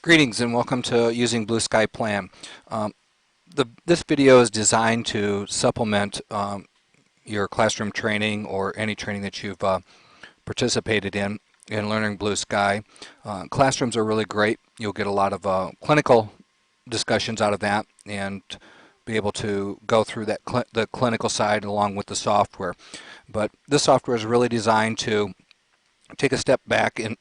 Greetings and welcome to Using Blue Sky Plan. This video is designed to supplement your classroom training or any training that you've participated in learning Blue Sky. Classrooms are really great. You'll get a lot of clinical discussions out of that and be able to go through that the clinical side along with the software. But this software is really designed to take a step back and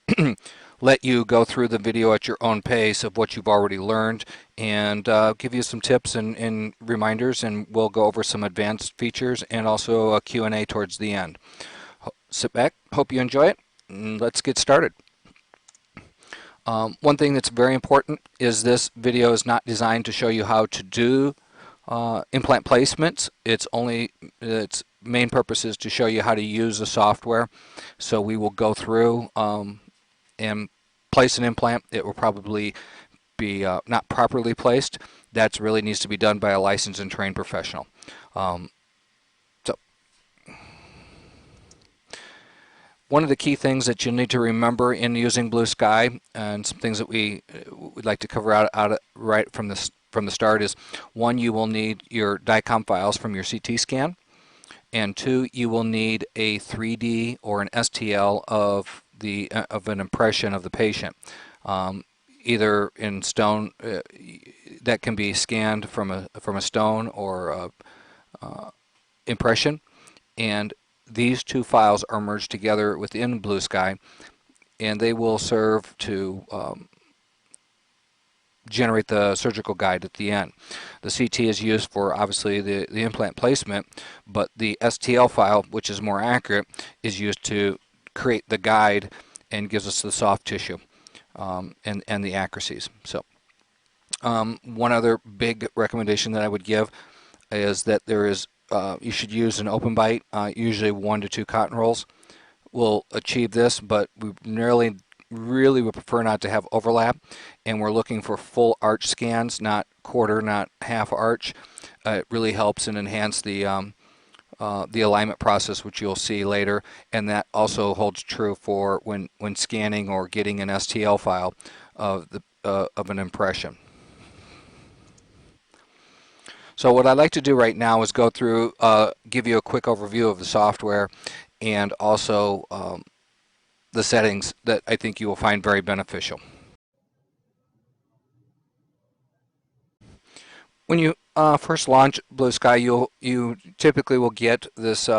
let you go through the video at your own pace of what you've already learned and give you some tips and reminders, and we'll go over some advanced features and also a Q&A towards the end. Sit back, hope you enjoy it, and let's get started. One thing that's very important is this video is not designed to show you how to do implant placements. Its main purpose is to show you how to use the software. So we will go through and place an implant. It will probably be not properly placed. That really needs to be done by a licensed and trained professional. So one of the key things that you need to remember in using Blue Sky, and some things that we would like to cover out right from the start, is one, you will need your DICOM files from your CT scan, and two, you will need a 3D or an STL of an impression of the patient, either in stone that can be scanned from a stone or impression, and these two files are merged together within Blue Sky, and they will serve to generate the surgical guide at the end. The CT is used for obviously the implant placement, but the STL file, which is more accurate, is used to create the guide and gives us the soft tissue and the accuracies. So one other big recommendation that I would give is that you should use an open bite, usually 1 to 2 cotton rolls will achieve this, but we really would prefer not to have overlap, and we're looking for full arch scans, not quarter, not half arch. It really helps and enhance the alignment process, which you'll see later, and that also holds true for when scanning or getting an STL file of an impression. So what I'd like to do right now is go through, give you a quick overview of the software and also the settings that I think you will find very beneficial. When you first launch Blue Sky, you typically will get this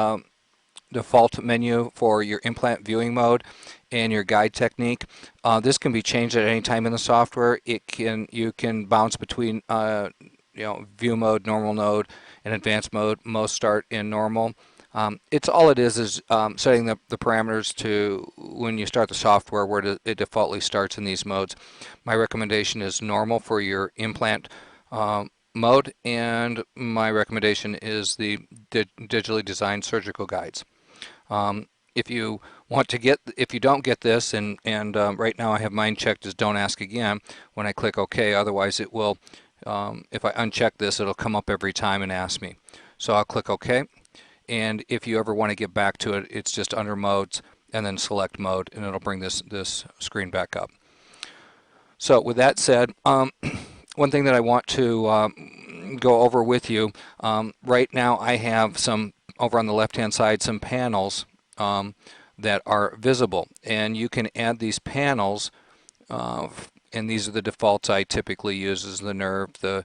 default menu for your implant viewing mode and your guide technique. This can be changed at any time in the software. You can bounce between view mode, normal mode, and advanced mode. Most start in normal. It's all it is setting the parameters to when you start the software where it defaultly starts in these modes. My recommendation is normal for your implant mode, and my recommendation is the digitally designed surgical guides. If you don't get this, and right now I have mine checked as don't ask again when I click OK, otherwise it will, if I uncheck this, it'll come up every time and ask me. So I'll click OK. And if you ever want to get back to it, it's just under modes and then select mode, and it'll bring this screen back up. So with that said, one thing that I want to go over with you, right now I have some, over on the left hand side, some panels that are visible, and you can add these panels, and these are the defaults I typically use, as the nerve, the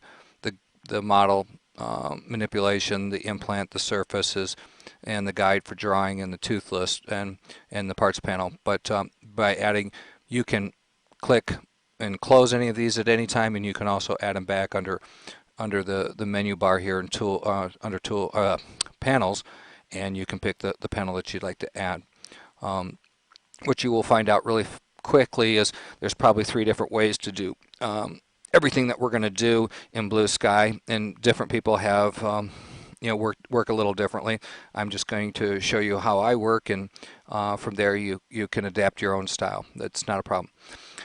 model, manipulation, the implant, the surfaces, and the guide for drawing, and the tooth list, and the parts panel. But by adding, you can click and close any of these at any time, and you can also add them back under the menu bar here in under tool panels, and you can pick the panel that you'd like to add. What you will find out really quickly is there's probably 3 different ways to do everything that we're going to do in Blue Sky, and different people have work a little differently. I'm just going to show you how I work, and from there you can adapt your own style. That's not a problem.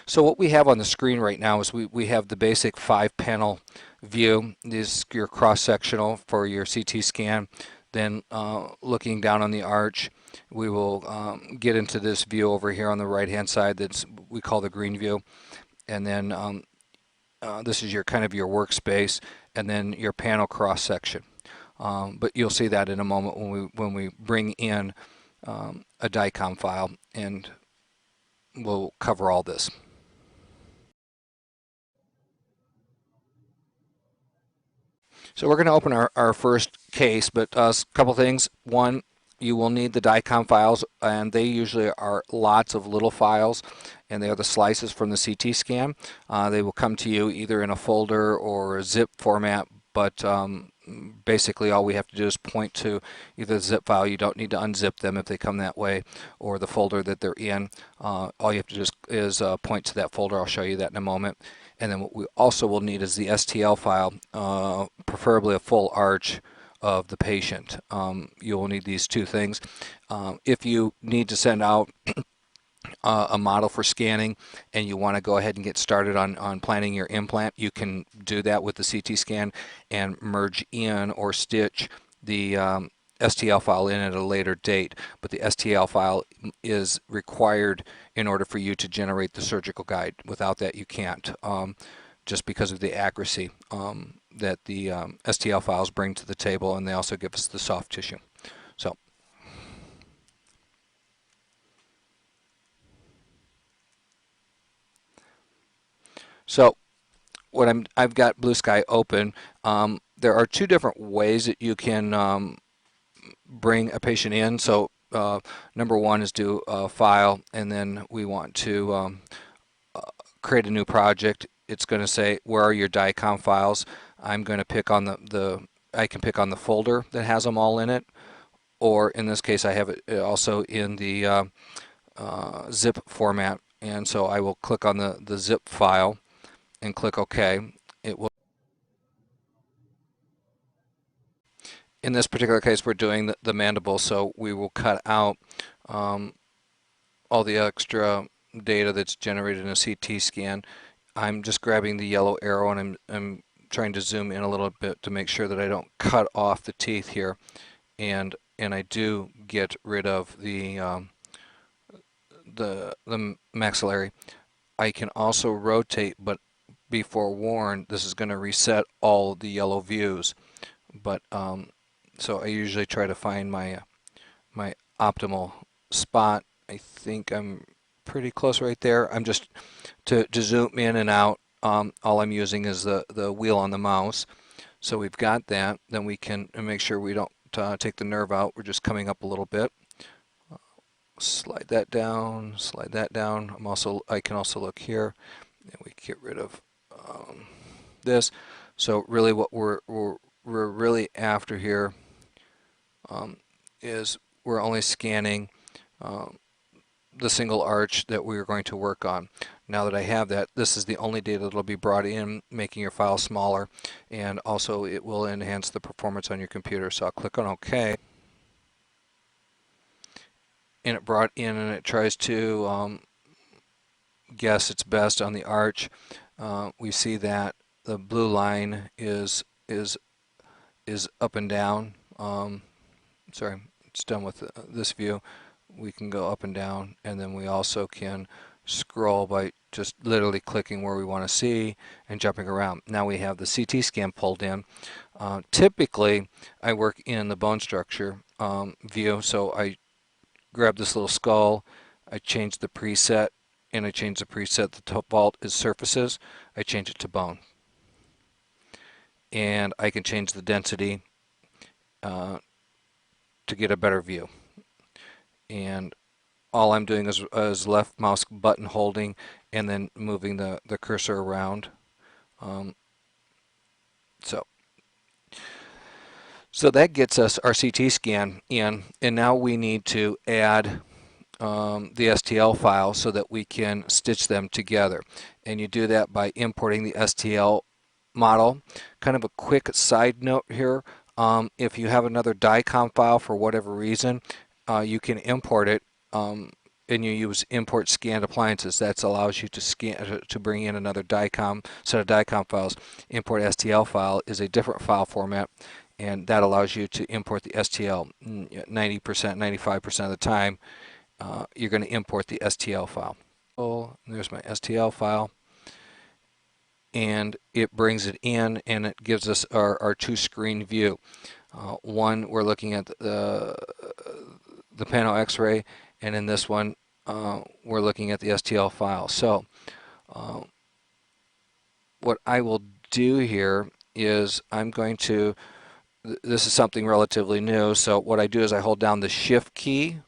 So what we have on the screen right now is we have the basic 5-panel view. This is your cross-sectional for your CT scan. Then looking down on the arch, we will get into this view over here on the right hand side we call the green view. and then this is your kind of your workspace, and then your panel cross section. But you'll see that in a moment when we bring in a DICOM file, and we'll cover all this. So we're going to open our first case, but a couple things. One, you will need the DICOM files, and they usually are lots of little files, and they are the slices from the CT scan. They will come to you either in a folder or a zip format, but basically all we have to do is point to either the zip file. You don't need to unzip them if they come that way, or the folder that they're in. All you have to do is point to that folder. I'll show you that in a moment. And then what we also will need is the STL file, preferably a full arch of the patient. You will need these two things. If you need to send out a model for scanning and you want to go ahead and get started on planning your implant, you can do that with the CT scan and merge in or stitch the STL file in at a later date. But the STL file is required in order for you to generate the surgical guide. Without that, you can't, just because of the accuracy that the STL files bring to the table, and they also give us the soft tissue. So what I've got Blue Sky open. There are two different ways that you can bring a patient in. So number one is do a file, and then we want to create a new project. It's going to say, where are your DICOM files? I'm going to pick on I can pick on the folder that has them all in it, or in this case I have it also in the zip format, and so I will click on the zip file and click OK. It will. In this particular case, we're doing the mandible, so we will cut out all the extra data that's generated in a CT scan. I'm just grabbing the yellow arrow, and I'm trying to zoom in a little bit to make sure that I don't cut off the teeth here, and I do get rid of the maxillary. I can also rotate, but be forewarned, this is going to reset all the yellow views. But so I usually try to find my optimal spot. I think I'm pretty close right there. I'm just to zoom in and out. All I'm using is the wheel on the mouse. So we've got that. Then we can make sure we don't take the nerve out. We're just coming up a little bit. Slide that down. Slide that down. I can also look here, and we get rid of this. So really, what we're really after here is we're only scanning the single arch that we're going to work on. Now that I have that, this is the only data that will be brought in, making your file smaller, and also it will enhance the performance on your computer. So I'll click on OK, and it brought in, and it tries to guess its best on the arch. We see that the blue line is up and down. Sorry, it's done with this view. We can go up and down, and then we also can scroll by just literally clicking where we want to see and jumping around. Now we have the CT scan pulled in. Typically, I work in the bone structure view, so I grab this little skull, I change the preset, and I change the preset. The default is surfaces. I change it to bone. And I can change the density to get a better view. And all I'm doing is left mouse button holding and then moving the cursor around. So that gets us our CT scan in, and now we need to add the STL file so that we can stitch them together. And you do that by importing the STL model. Kind of a quick side note here, if you have another DICOM file for whatever reason, you can import it, and you use import scanned appliances. That allows you to scan to bring in another DICOM set of DICOM files. Import STL file is a different file format, and that allows you to import the STL 90%, 95% of the time. You're going to import the STL file. Oh, there's my STL file. and it brings it in, and it gives us our two-screen view. One, we're looking at the panel X-ray, and in this one, we're looking at the STL file. So what I will do here is I'm going to, this is something relatively new, so what I do is I hold down the Shift key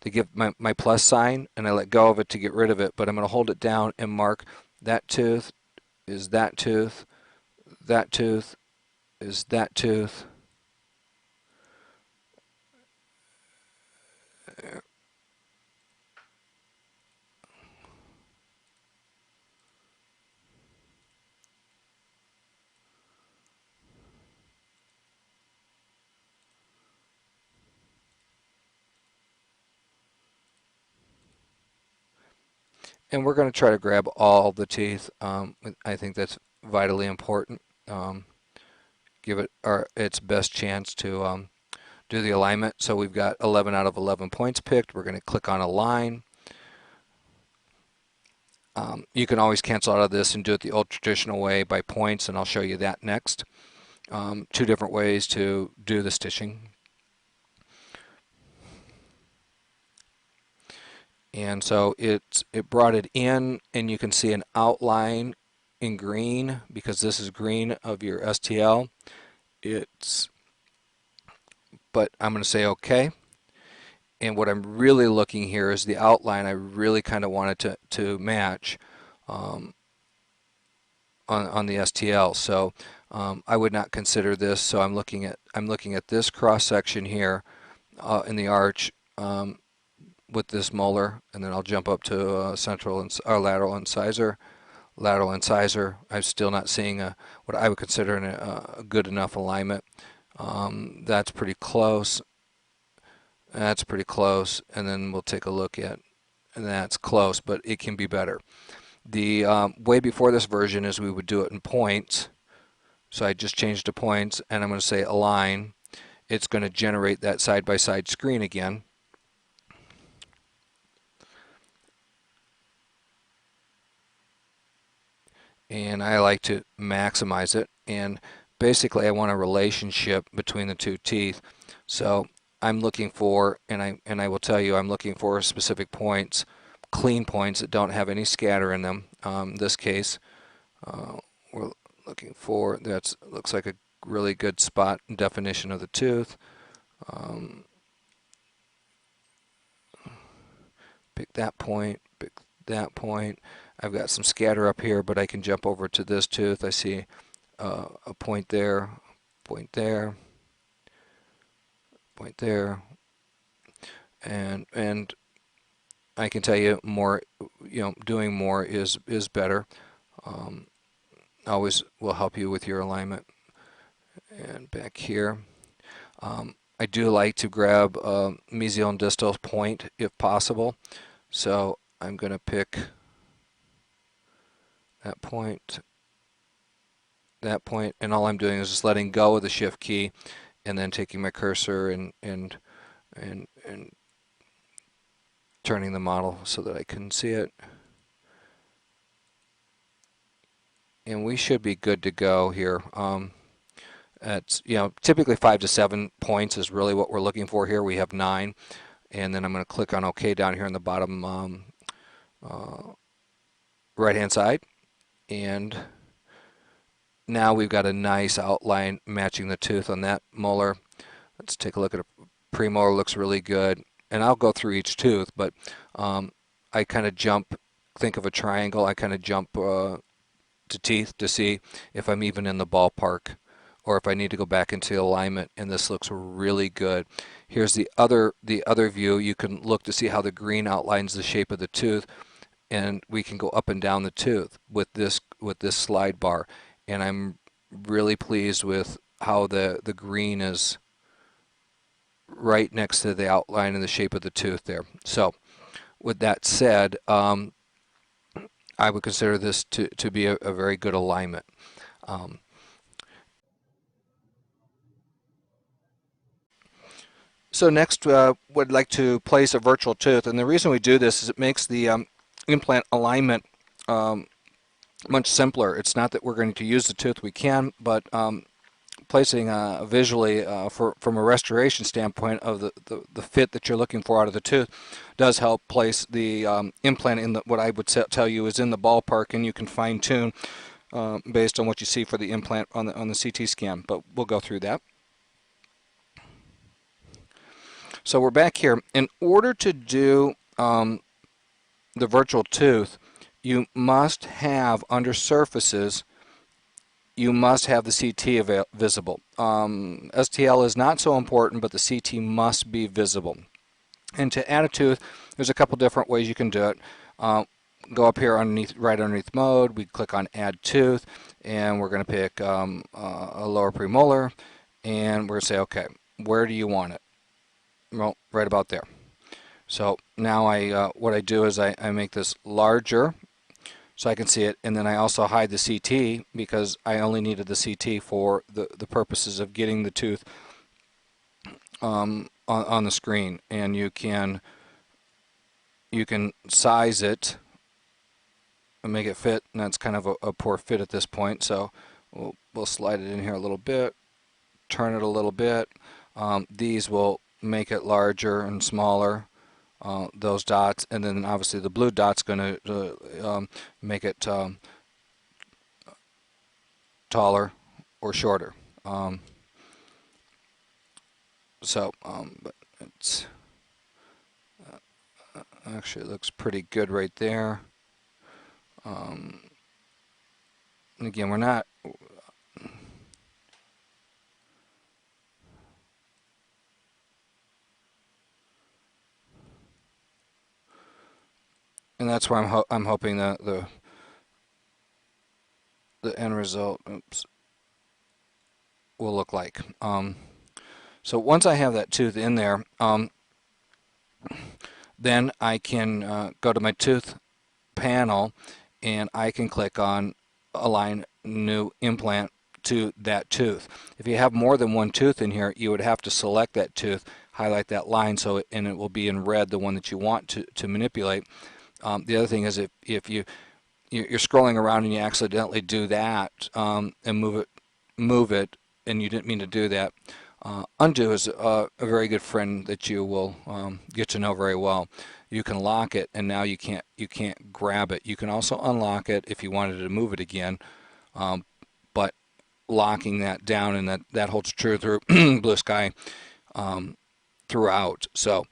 to give my plus sign, and I let go of it to get rid of it, but I'm going to hold it down and mark that tooth is that tooth, that tooth is that tooth. And we're going to try to grab all the teeth. I think that's vitally important. Give it its best chance to do the alignment. So we've got 11 out of 11 points picked. We're going to click on Align. You can always cancel out of this and do it the old traditional way by points, and I'll show you that next. Two different ways to do the stitching. And so it brought it in, and you can see an outline in green because this is green of your STL. But I'm going to say OK. And what I'm really looking here is the outline. I really kind of wanted to match on the STL. So I would not consider this. So I'm looking at this cross section here in the arch with this molar, and then I'll jump up to central and lateral incisor. Lateral incisor. I'm still not seeing what I would consider a good enough alignment. That's pretty close. That's pretty close, and then we'll take a look at, and that's close, but it can be better. The way before this version is we would do it in points. So I just changed to points, and I'm going to say align. It's going to generate that side-by-side screen again. And I like to maximize it, and basically I want a relationship between the two teeth. So I'm looking for, and I will tell you, I'm looking for specific points, clean points that don't have any scatter in them. In this case, we're looking for, that looks like a really good spot and definition of the tooth. Pick that point, pick that point. I've got some scatter up here, but I can jump over to this tooth. I see a point there, point there, point there, and I can tell you more. Doing more is better. Always will help you with your alignment. And back here, I do like to grab mesial and distal point if possible. So I'm going to pick that point, and all I'm doing is just letting go of the shift key, and then taking my cursor and turning the model so that I can see it. And we should be good to go here. It's typically 5 to 7 points is really what we're looking for here. We have 9, and then I'm going to click on OK down here in the bottom right-hand side, and now we've got a nice outline matching the tooth on that molar. Let's take a look at a premolar. Looks really good, and I'll go through each tooth, but I kind of jump. Think of a triangle. I kind of jump to teeth to see if I'm even in the ballpark, or if I need to go back into alignment. And this looks really good. Here's the other view. You can look to see how the green outlines the shape of the tooth, and we can go up and down the tooth with this slide bar. And I'm really pleased with how the green is right next to the outline and the shape of the tooth there. So with that said, I would consider this to be a very good alignment. So next, would like to place a virtual tooth, and the reason we do this is it makes the implant alignment much simpler. It's not that we're going to use the tooth, we can, but placing visually from a restoration standpoint of the fit that you're looking for out of the tooth does help place the implant in what I would tell you is in the ballpark, and you can fine tune based on what you see for the implant on the CT scan. But we'll go through that. So we're back here. In order to do the virtual tooth, you must have under surfaces, you must have the CT visible. STL is not so important, but the CT must be visible. And to add a tooth, there's a couple different ways you can do it. Go up here right underneath mode, we click on add tooth, and we're going to pick a lower premolar, and we're going to say, okay, where do you want it? Well, right about there. So now what I do is I make this larger so I can see it, and then I also hide the CT because I only needed the CT for the purposes of getting the tooth on the screen. And you can size it and make it fit, and that's kind of a poor fit at this point. So we'll slide it in here a little bit, turn it a little bit. These will make it larger and smaller, those dots, and then obviously the blue dot's going to make it taller or shorter. But it's actually it looks pretty good right there. And again, we're not. And that's where I'm hoping that the end result will look like. So once I have that tooth in there, then I can go to my tooth panel, and I can click on Align New Implant to that tooth. If you have more than one tooth in here, you would have to select that tooth, highlight that line, and it will be in red, the one that you want to manipulate. The other thing is if you're scrolling around and you accidentally do that and move it, and you didn't mean to do that, undo is a very good friend that you will get to know very well. You can lock it, and now you can't grab it. You can also unlock it if you wanted to move it again, but locking that down, and that holds true through Blue Sky throughout. So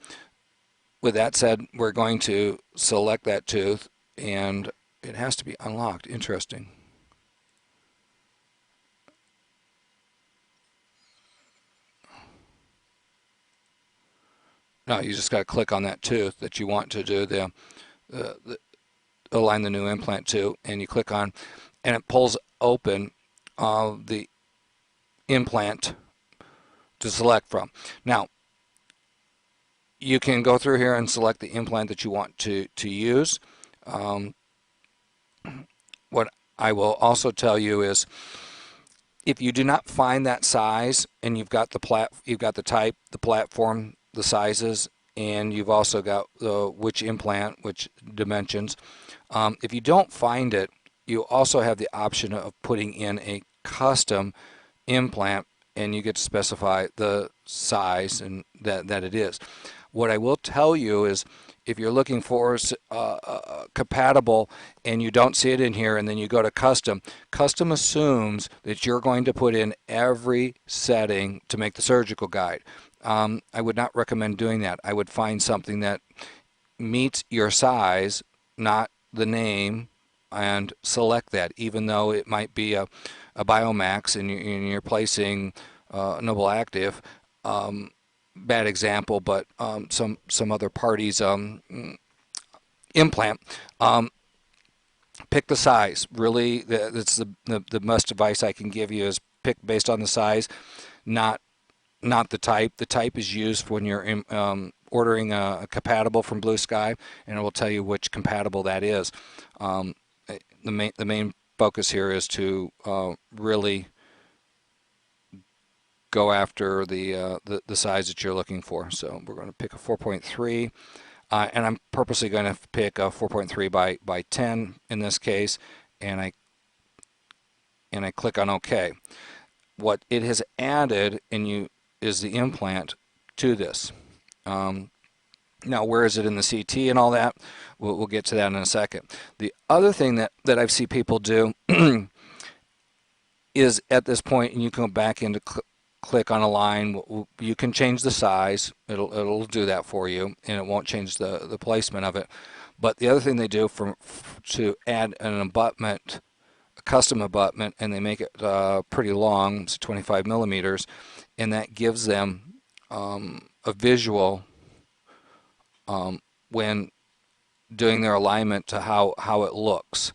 with that said, we're going to select that tooth, and it has to be unlocked. Interesting. No, you just got to click on that tooth that you want to do the align the new implant to, and you click on, and it pulls open the implant to select from. Now, you can go through here and select the implant that you want to use. What I will also tell you is, if you do not find that size, and you've got the type, the platform, the sizes, and you've also got which implant, which dimensions. If you don't find it, you also have the option of putting in a custom implant, and you get to specify the size and that it is. What I will tell you is, if you're looking for compatible and you don't see it in here, and then you go to custom, custom assumes that you're going to put in every setting to make the surgical guide. I would not recommend doing that. I would find something that meets your size, not the name, and select that, even though it might be a Biomax and you're placing Noble Active. Bad example, but some other parties implant. Pick the size. Really, that's the best advice I can give you, is pick based on the size, not the type. The type is used when you're ordering a compatible from Blue Sky, and it will tell you which compatible that is. The main focus here is to really go after the size that you're looking for. So we're going to pick a 4.3, and I'm purposely going to pick a 4.3 by 10 in this case, and I and I click on OK. What it has added is the implant to this. Now, where is it in the CT and all that? We'll get to that in a second. The other thing that I've seen people do is at this point, and you can go back into click on a line. You can change the size. It'll do that for you, and it won't change the placement of it. But the other thing they do to add an abutment, a custom abutment, and they make it pretty long, it's 25 millimeters, and that gives them a visual when doing their alignment to how it looks.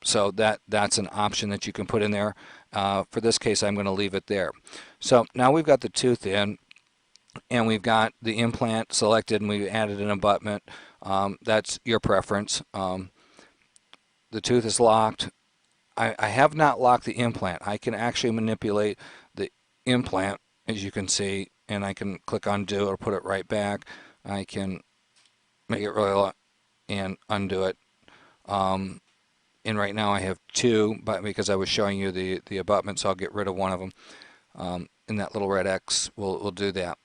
So that's an option that you can put in there. For this case, I'm going to leave it there. So now we've got the tooth in, and we've got the implant selected, and we've added an abutment. That's your preference. The tooth is locked. I have not locked the implant. I can actually manipulate the implant, as you can see, and I can click undo or put it right back. I can make it really long and undo it. And right now I have two, but because I was showing you the abutment, so I'll get rid of one of them. And that little red X will do that.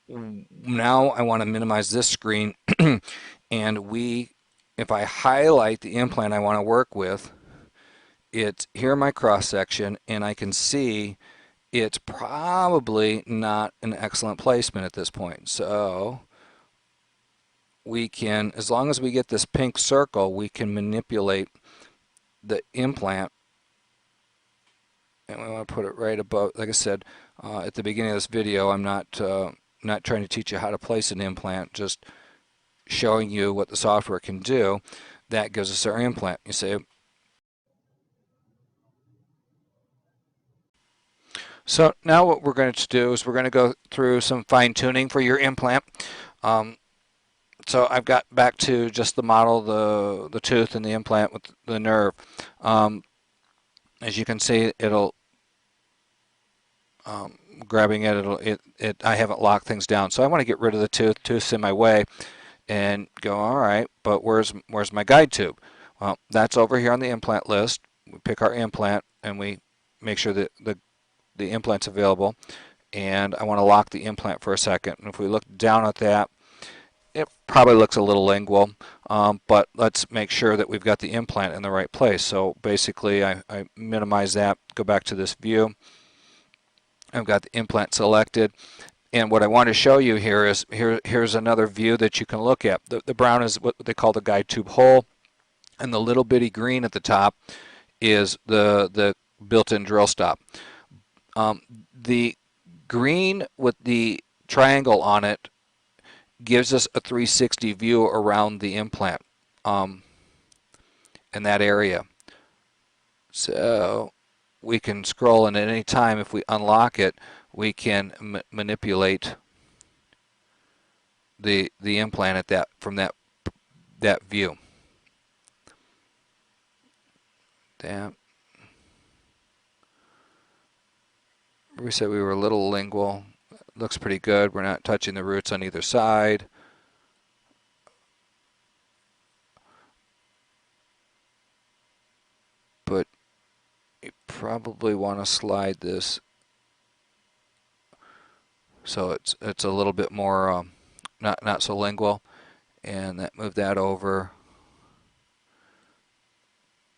Now I want to minimize this screen, and if I highlight the implant I want to work with, it's here in my cross section, and I can see it's probably not an excellent placement at this point. So we can, as long as we get this pink circle, we can manipulate the implant, and we want to put it right above. Like I said at the beginning of this video, I'm not trying to teach you how to place an implant, just showing you what the software can do. That gives us our implant. You see. So now what we're going to do is we're going to go through some fine-tuning for your implant. So I've got back to just the model, the tooth and the implant with the nerve. As you can see, it'll grabbing it. I haven't locked things down, so I want to get rid of the tooth. Tooth's in my way, and go. All right, but where's my guide tube? Well, that's over here on the implant list. We pick our implant, and we make sure that the implant's available. And I want to lock the implant for a second. And if we look down at that, it probably looks a little lingual, but let's make sure that we've got the implant in the right place. So basically, I minimize that, go back to this view. I've got the implant selected. And what I want to show you here is, here's another view that you can look at. The brown is what they call the guide tube hole, and the little bitty green at the top is the built-in drill stop. The green with the triangle on it gives us a 360 view around the implant in that area. So we can scroll, and at any time, if we unlock it, we can manipulate the implant at from that view. Damn. We said we were a little lingual. Looks pretty good. We're not touching the roots on either side. But you probably want to slide this so it's a little bit more not so lingual, and move that over.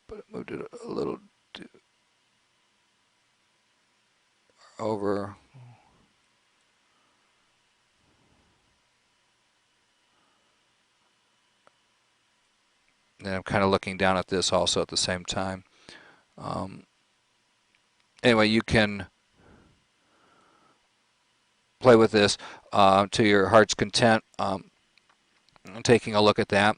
But it moved it a little over. And I'm kind of looking down at this also at the same time. Anyway, you can play with this to your heart's content, taking a look at that.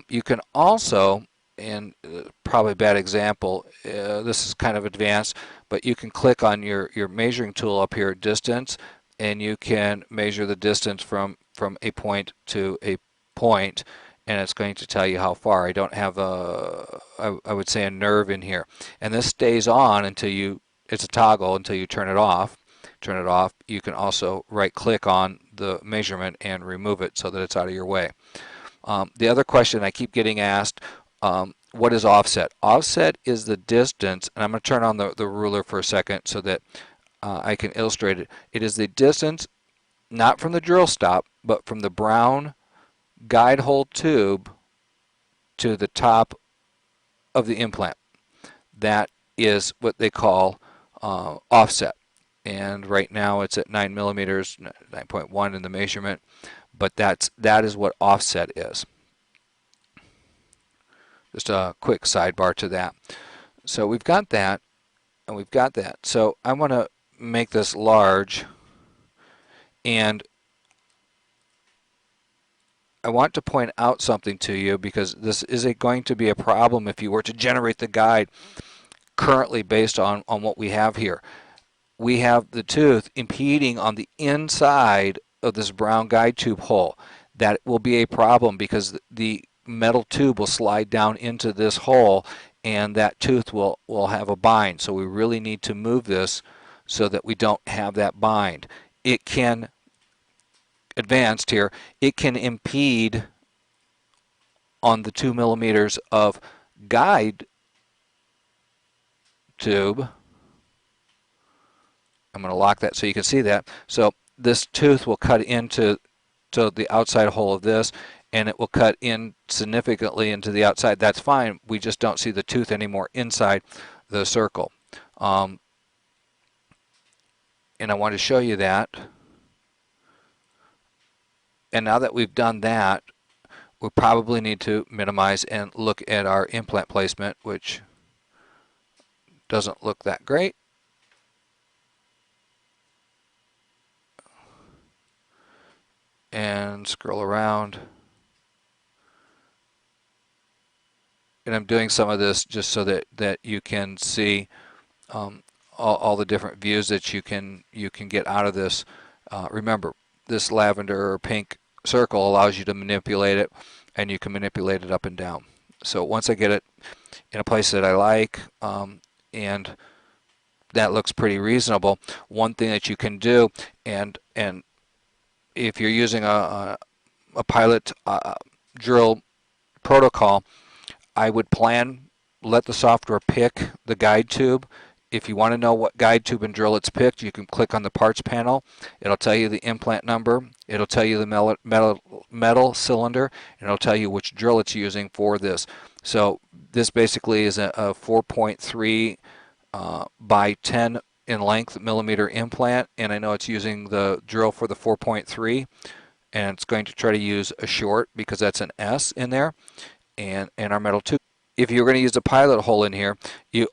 You can also, and probably a bad example, this is kind of advanced, but you can click on your measuring tool up here at distance, and you can measure the distance from a point to a point, and it's going to tell you how far. I don't have I would say a nerve in here, and this stays on until it's a toggle until you turn it off. Turn it off. You can also right click on the measurement and remove it so that it's out of your way. The other question I keep getting asked, What is offset? Offset is the distance, and I'm going to turn on the ruler for a second so that I can illustrate it. It is the distance not from the drill stop, but from the brown guide hole tube to the top of the implant. That is what they call offset. And right now it's at 9 millimeters, 9.1 in the measurement, but that is what offset is. Just a quick sidebar to that. So we've got that, and we've got that. So I want to make this large, and I want to point out something to you because this is going to be a problem if you were to generate the guide currently based on what we have here. We have the tooth impeding on the inside of this brown guide tube hole. That will be a problem because the metal tube will slide down into this hole and that tooth will have a bind. So we really need to move this so that we don't have that bind. It can, advanced here, it can impede on the 2 millimeters of guide tube. I'm going to lock that so you can see that. So this tooth will cut into the outside hole of this, and it will cut in significantly into the outside. That's fine. We just don't see the tooth anymore inside the circle. And I want to show you that. And now that we've done that, we probably need to minimize and look at our implant placement, which doesn't look that great. And scroll around. And I'm doing some of this just so that you can see all the different views that you can get out of this. Remember, this lavender or pink circle allows you to manipulate it, and you can manipulate it up and down. So once I get it in a place that I like, and that looks pretty reasonable, one thing that you can do, and if you're using a pilot drill protocol, I would let the software pick the guide tube. If you want to know what guide tube and drill it's picked, you can click on the parts panel. It'll tell you the implant number, it'll tell you the metal cylinder, and it'll tell you which drill it's using for this. So this basically is a 4.3 by 10 in length millimeter implant, and I know it's using the drill for the 4.3, and it's going to try to use a short because that's an S in there, and our metal tube. If you're going to use a pilot hole in here,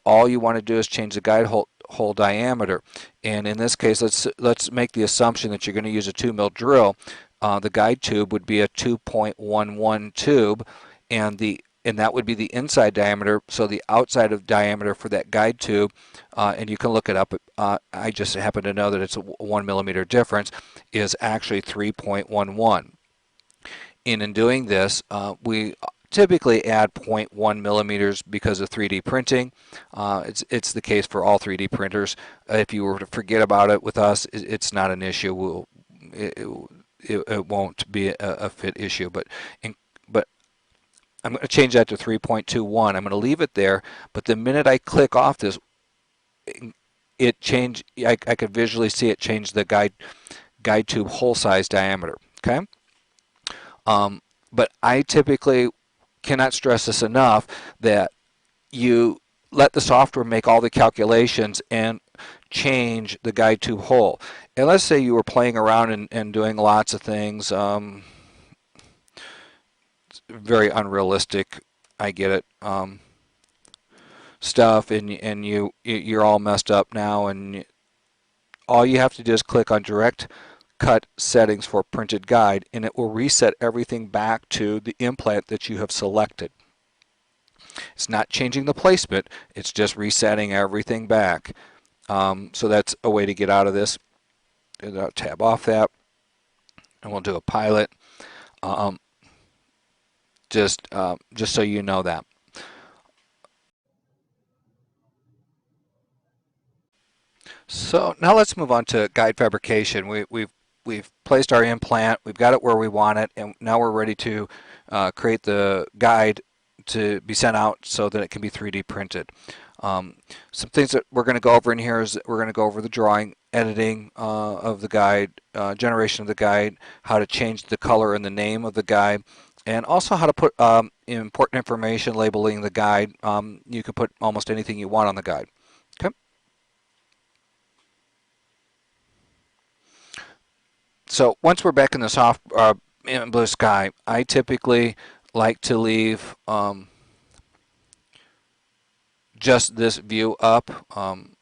all you want to do is change the guide hole diameter. And in this case, let's make the assumption that you're going to use a 2 mil drill. The guide tube would be a 2.11 tube, and that would be the inside diameter. So the outside of diameter for that guide tube, and you can look it up. I just happen to know that it's a 1 millimeter difference, is actually 3.11. In doing this, we typically add 0.1 millimeters because of 3D printing. It's the case for all 3D printers. If you were to forget about it with us, it's not an issue. It won't be a fit issue. But I'm going to change that to 3.21. I'm going to leave it there. But the minute I click off this, it changed. I could visually see it change the guide tube hole size diameter. Okay. But I typically cannot stress this enough that you let the software make all the calculations and change the guide tube hole. And let's say you were playing around and doing lots of things, very unrealistic, I get it, stuff, and you're all messed up now, and all you have to do is click on direct cut settings for printed guide, and it will reset everything back to the implant that you have selected. It's not changing the placement, it's just resetting everything back. So that's a way to get out of this. And I'll tab off that, and we'll do a pilot. Just so you know that. So now let's move on to guide fabrication. We've placed our implant, we've got it where we want it, and now we're ready to create the guide to be sent out so that it can be 3D printed. Some things that we're going to go over in here is that we're going to go over the drawing, editing of the guide, generation of the guide, how to change the color and the name of the guide, and also how to put important information labeling the guide. You can put almost anything you want on the guide. Okay. So once we're back in the soft in blue sky, I typically like to leave just this view up,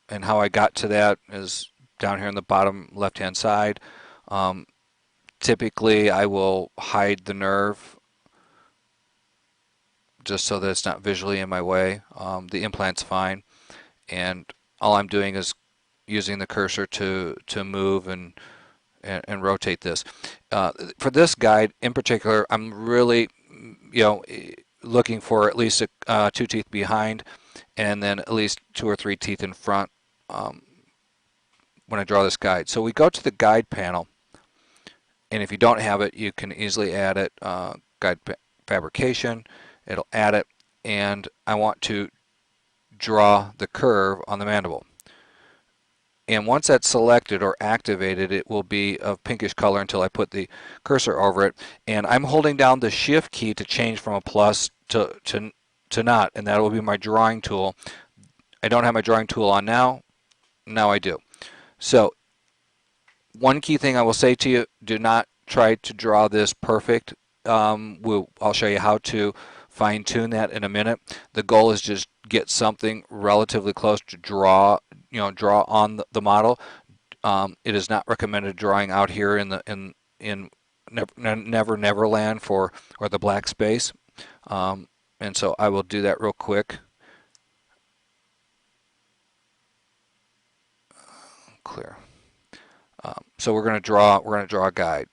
and how I got to that is down here in the bottom left hand side. Typically I will hide the nerve just so that it's not visually in my way. The implant's fine, and all I'm doing is using the cursor to move and rotate this. For this guide in particular, I'm really looking for at least 2 teeth behind, and then at least 2 or 3 teeth in front when I draw this guide. So we go to the guide panel, and if you don't have it, you can easily add it. Guide fabrication, it'll add it, and I want to draw the curve on the mandible. And once that's selected or activated, it will be of pinkish color until I put the cursor over it. And I'm holding down the shift key to change from a plus to not, and that will be my drawing tool. I don't have my drawing tool on now. Now I do. So one key thing I will say to you, do not try to draw this perfect. I'll show you how to fine-tune that in a minute. The goal is just get something relatively close to draw on the model. It is not recommended drawing out here in Neverland or the black space. And so I will do that real quick. Clear. So we're going to draw a guide.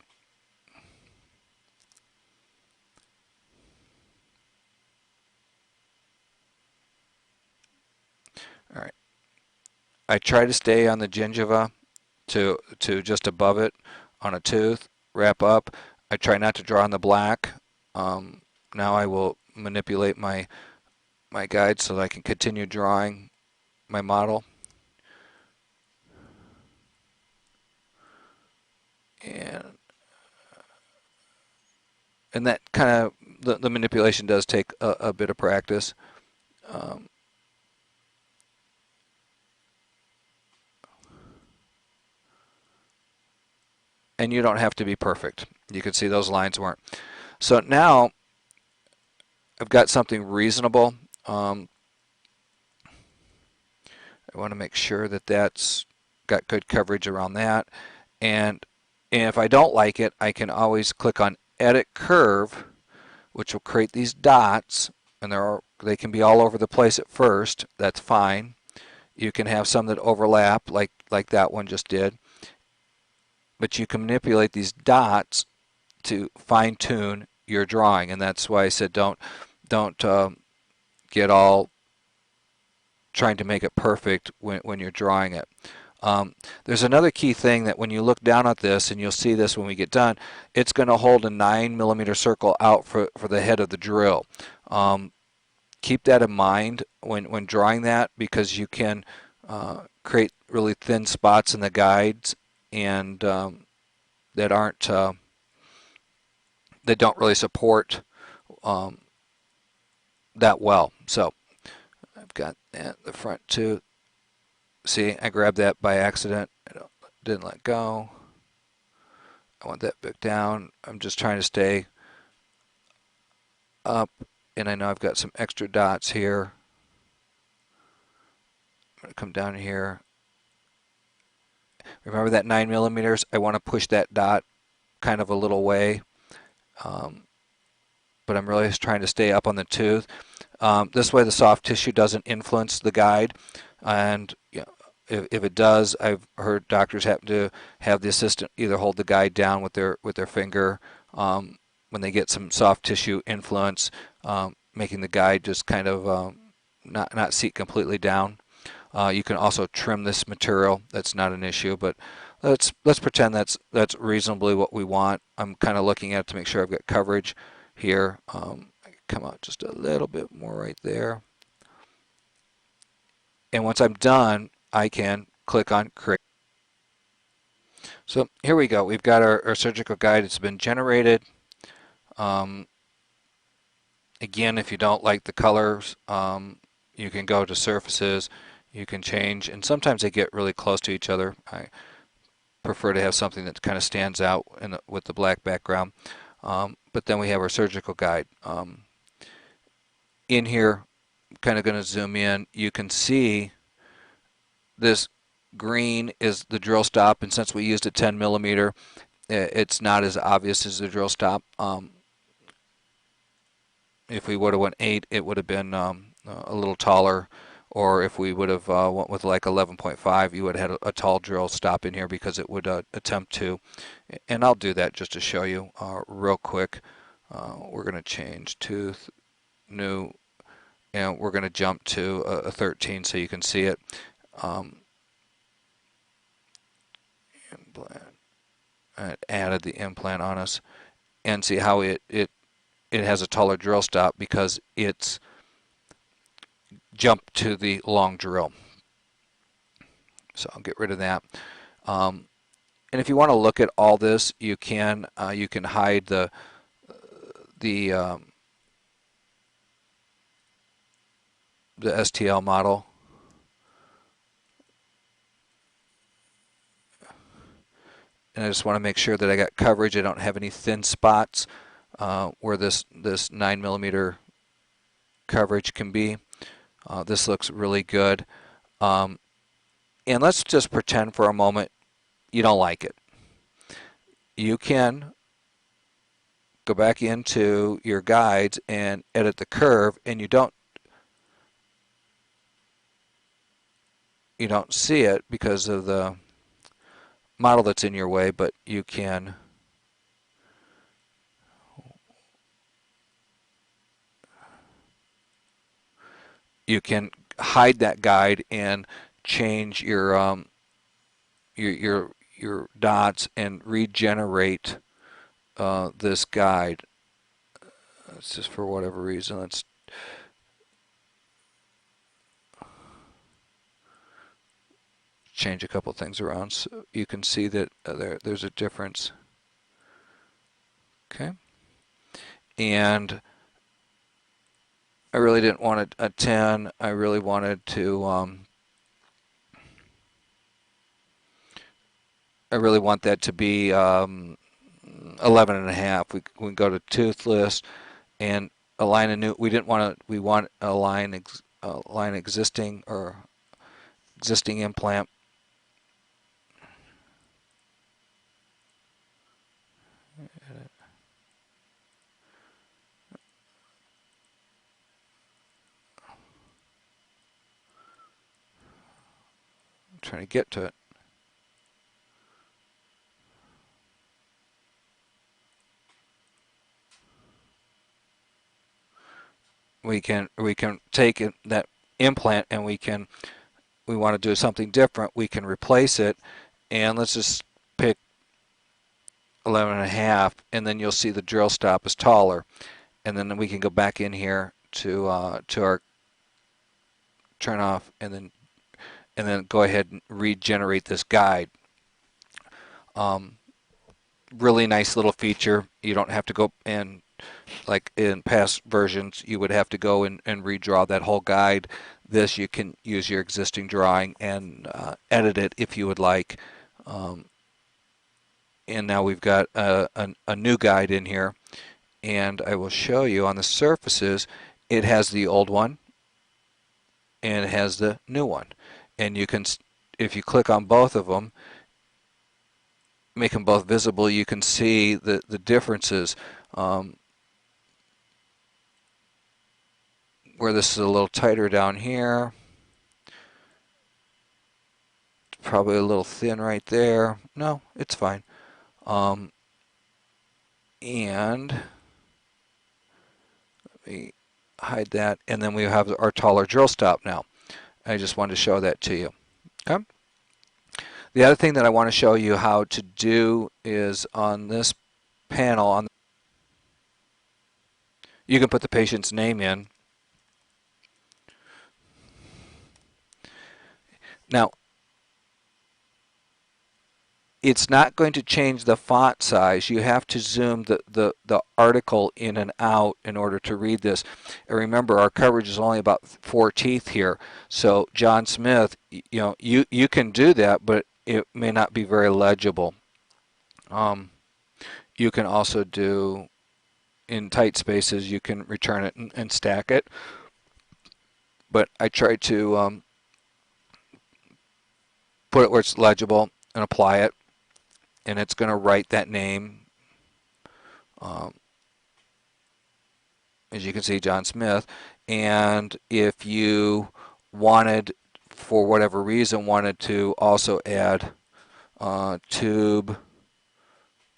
All right. I try to stay on the gingiva to just above it on a tooth, wrap up. I try not to draw on the black. Now I will manipulate my guide so that I can continue drawing my model. And that kind of, the manipulation does take a bit of practice. And you don't have to be perfect. You can see those lines weren't. So now I've got something reasonable. I want to make sure that that's got good coverage around that. And if I don't like it, I can always click on Edit Curve, which will create these dots, and they can be all over the place at first. That's fine. You can have some that overlap, like that one just did. But you can manipulate these dots to fine-tune your drawing, and that's why I said don't get all trying to make it perfect when you're drawing it. There's another key thing that when you look down at this, and you'll see this when we get done, it's going to hold a 9mm circle out for the head of the drill. Keep that in mind when drawing that, because you can create really thin spots in the guides and that don't really support that well. So I've got the front tooth. See, I grabbed that by accident. I didn't let go. I want that back down. I'm just trying to stay up, and I know I've got some extra dots here. I'm going to come down here. Remember that 9mm? I want to push that dot kind of a little way, but I'm really just trying to stay up on the tooth. This way the soft tissue doesn't influence the guide, and if it does, I've heard doctors happen to have the assistant either hold the guide down with their finger when they get some soft tissue influence, making the guide just kind of not seat completely down. You can also trim this material. That's not an issue, but let's pretend that's reasonably what we want. I'm kind of looking at it to make sure I've got coverage here. I come out just a little bit more right there. And once I'm done, I can click on create. So here we go. We've got our surgical guide. It's been generated. Um, Again, if you don't like the colors, you can go to surfaces. You can change, and sometimes they get really close to each other. I prefer to have something that kind of stands out with the black background. But then we have our surgical guide. In here, I'm kind of going to zoom in. You can see this green is the drill stop, and since we used a 10 millimeter, it's not as obvious as the drill stop. If we would have went 8, it would have been a little taller. Or if we would have went with like 11.5, you would have had a tall drill stop in here because it would attempt to. And I'll do that just to show you real quick. We're going to change tooth, new, and we're going to jump to a 13 so you can see it. Implant. It added the implant on us, and see how it has a taller drill stop because it's jumped to the long drill. So I'll get rid of that. And if you want to look at all this, you can hide the STL model. And I just want to make sure that I got coverage. I don't have any thin spots where this 9 millimeter coverage can be. This looks really good. And let's just pretend for a moment you don't like it. You can go back into your guides and edit the curve, and you don't see it because of the model that's in your way, but you can hide that guide and change your dots and regenerate this guide. It's just for whatever reason. Let's change a couple things around so you can see that there's a difference. Okay. And I really didn't want a 10. I really wanted to I really want that to be 11 and a half. We can go to toothless and align a new. We didn't want to. We want align existing or existing implant. I'm trying to get to it. We can take that implant and we want to do something different. We can replace it, and let's just pick 11 and a half, and then you'll see the drill stop is taller, and then we can go back in here to our turn off, and then go ahead and regenerate this guide. Really nice little feature. You don't have to go and, like in past versions, you would have to go and redraw that whole guide. This, you can use your existing drawing and edit it if you would like. And now we've got a new guide in here, and I will show you on the surfaces. It has the old one and it has the new one, and you can, if you click on both of them, make them both visible, you can see the differences. Where this is a little tighter down here, probably a little thin right there. No, it's fine. And let me hide that, and then we have our taller drill stop now. I just wanted to show that to you. Okay. The other thing that I want to show you how to do is on this panel, You can put the patient's name in. Now, it's not going to change the font size. You have to zoom the article in and out in order to read this. And remember, our coverage is only about 4 teeth here. So John Smith, you can do that, but it may not be very legible. Um, you can also do in tight spaces. You can return it and stack it. But I try to put it where it's legible and apply it, and it's going to write that name. Um, as you can see, John Smith. And if you wanted, for whatever reason, wanted to also add tube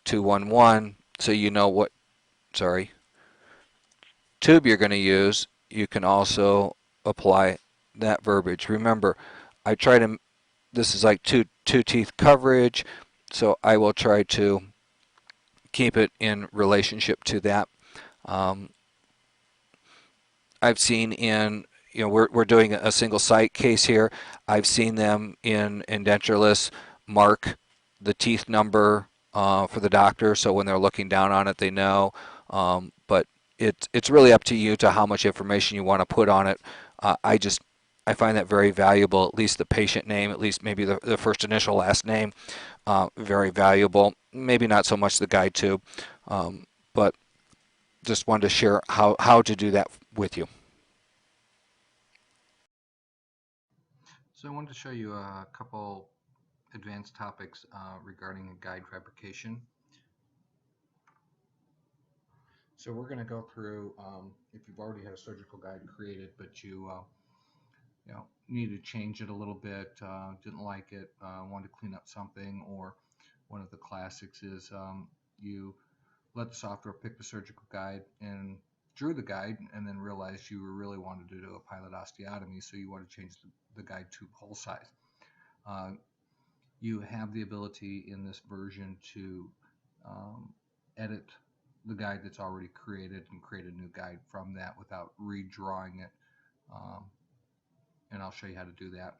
211, so you know what, sorry, tube you're going to use, you can also apply that verbiage. Remember, I try to, this is like two teeth coverage, so I will try to keep it in relationship to that. Um, I've seen in, we're doing a single site case here. I've seen them in Dentureless mark the teeth number for the doctor, so when they're looking down on it, they know. But it's really up to you to how much information you want to put on it. I find that very valuable. At least the patient name, at least maybe the first initial last name, very valuable. Maybe not so much the guide tube, but just wanted to share how to do that with you. So I wanted to show you a couple advanced topics regarding guide fabrication. So we're going to go through, if you've already had a surgical guide created, but you need to change it a little bit, didn't like it, wanted to clean up something, or one of the classics is you let the software pick the surgical guide and drew the guide, and then realized you really wanted to do a pilot osteotomy, so you want to change the guide tube hole size. You have the ability in this version to edit the guide that's already created and create a new guide from that without redrawing it. And I'll show you how to do that.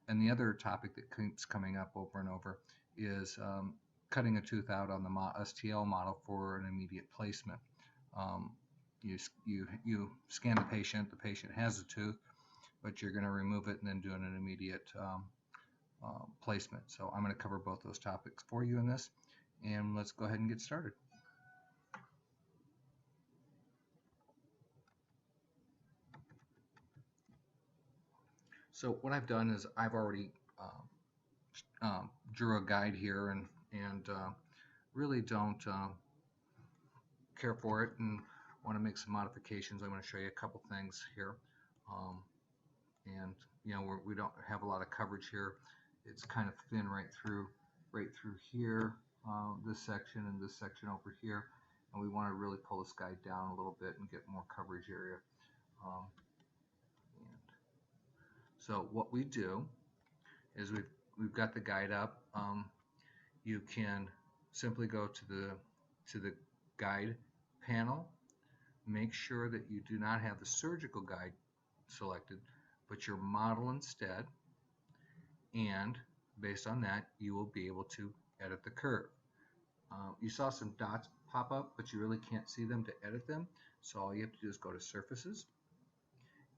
And the other topic that keeps coming up over and over is cutting a tooth out on the STL model for an immediate placement. You scan the patient has a tooth, but you're going to remove it and then do an immediate placement. So I'm going to cover both those topics for you in this, and let's go ahead and get started. So what I've done is I've already drew a guide here and really don't care for it and want to make some modifications. I'm going to show you a couple things here. And we don't have a lot of coverage here. It's kind of thin right through here, this section and this section over here, and we want to really pull this guide down a little bit and get more coverage area. And so what we do is we've got the guide up. You can simply go to the guide panel. Make sure that you do not have the surgical guide selected, but your model instead, and based on that you will be able to edit the curve. You saw some dots pop up, but you really can't see them to edit them, so all you have to do is go to surfaces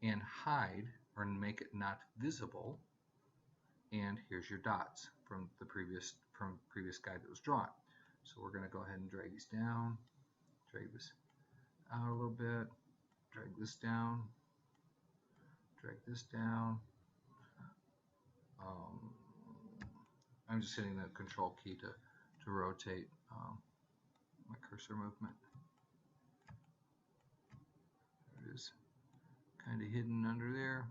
and hide or make it not visible, and here's your dots from the previous guide that was drawn. So we're going to go ahead and drag these down, drag this out a little bit, drag this down, drag this down. I'm just hitting the control key to rotate my cursor movement. There it is, kind of hidden under there.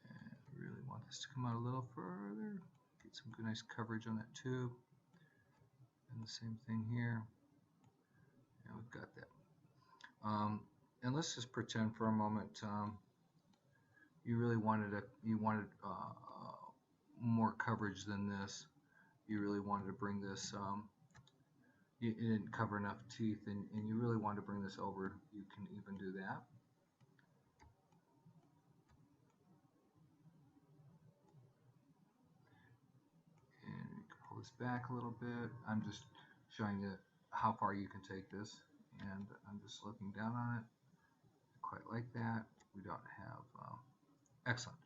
And I really want this to come out a little further, get some good nice coverage on that tube. And the same thing here. And we've got that. And let's just pretend for a moment you really wanted more coverage than this. You really wanted to bring this it didn't cover enough teeth and you really want to bring this over, you can even do that. And you can pull this back a little bit. I'm just showing you how far you can take this, and I'm just looking down on it. Quite like that. We don't have excellent.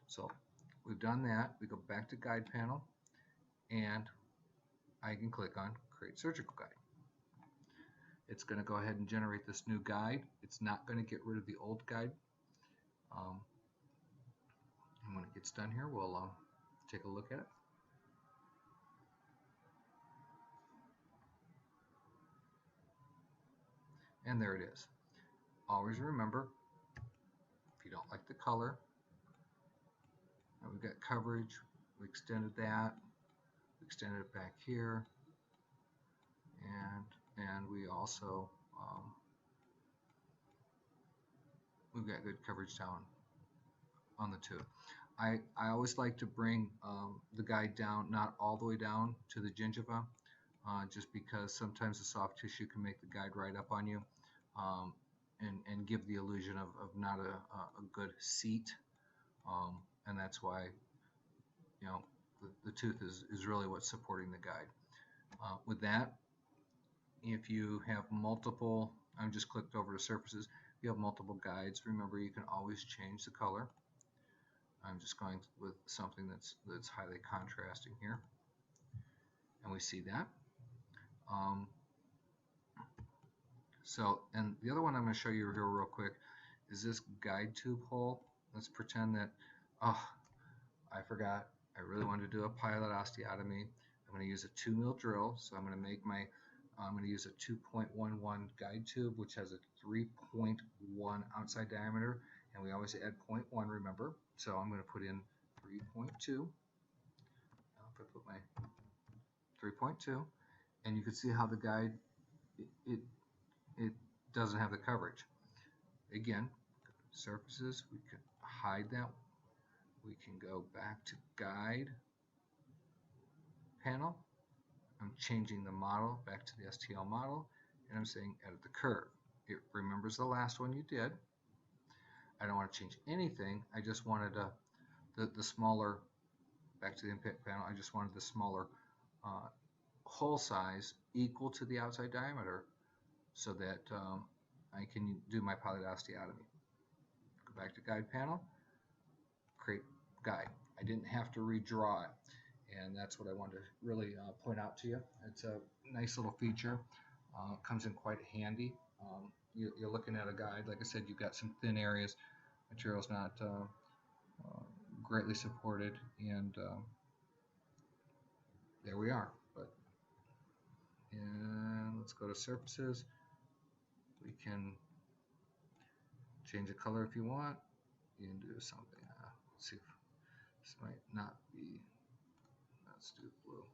So we've done that. We go back to guide panel, and I can click on create surgical guide. It's going to go ahead and generate this new guide. It's not going to get rid of the old guide. And when it gets done here, we'll take a look at it. And there it is. Always remember, if you don't like the color, we've got coverage, we extended that, we extended it back here, and we also we've got good coverage down on the tooth. I always like to bring the guide down, not all the way down to the gingiva, just because sometimes the soft tissue can make the guide right up on you, and give the illusion of not a good seat, and that's why, you know, the tooth is really what's supporting the guide. With that, if you have multiple, I'm just clicked over to surfaces, if you have multiple guides, remember you can always change the color. I'm just going with something that's highly contrasting here, and we see that. So, and the other one I'm going to show you here real quick is this guide tube hole. Let's pretend that, oh, I forgot. I really wanted to do a pilot osteotomy. I'm going to use a 2 mil drill, so I'm going to make my, I'm going to use a 2.11 guide tube, which has a 3.1 outside diameter, and we always add 0.1, remember. So I'm going to put in 3.2. Now if I put my 3.2, and you can see how the guide, it doesn't have the coverage. Again, surfaces, we can hide that. We can go back to guide panel. I'm changing the model back to the STL model, and I'm saying edit the curve. It remembers the last one you did. I don't want to change anything. I just wanted the smaller, back to the impact panel, I just wanted the smaller hole size equal to the outside diameter so that I can do my pilot osteotomy. Go back to guide panel, create guide. I didn't have to redraw it, and that's what I wanted to really point out to you. It's a nice little feature. Comes in quite handy. You're looking at a guide. Like I said, you've got some thin areas. Material's not greatly supported, and there we are. And let's go to surfaces. We can change the color if you want. You can do something. Let's see if this might not be. Let's do blue.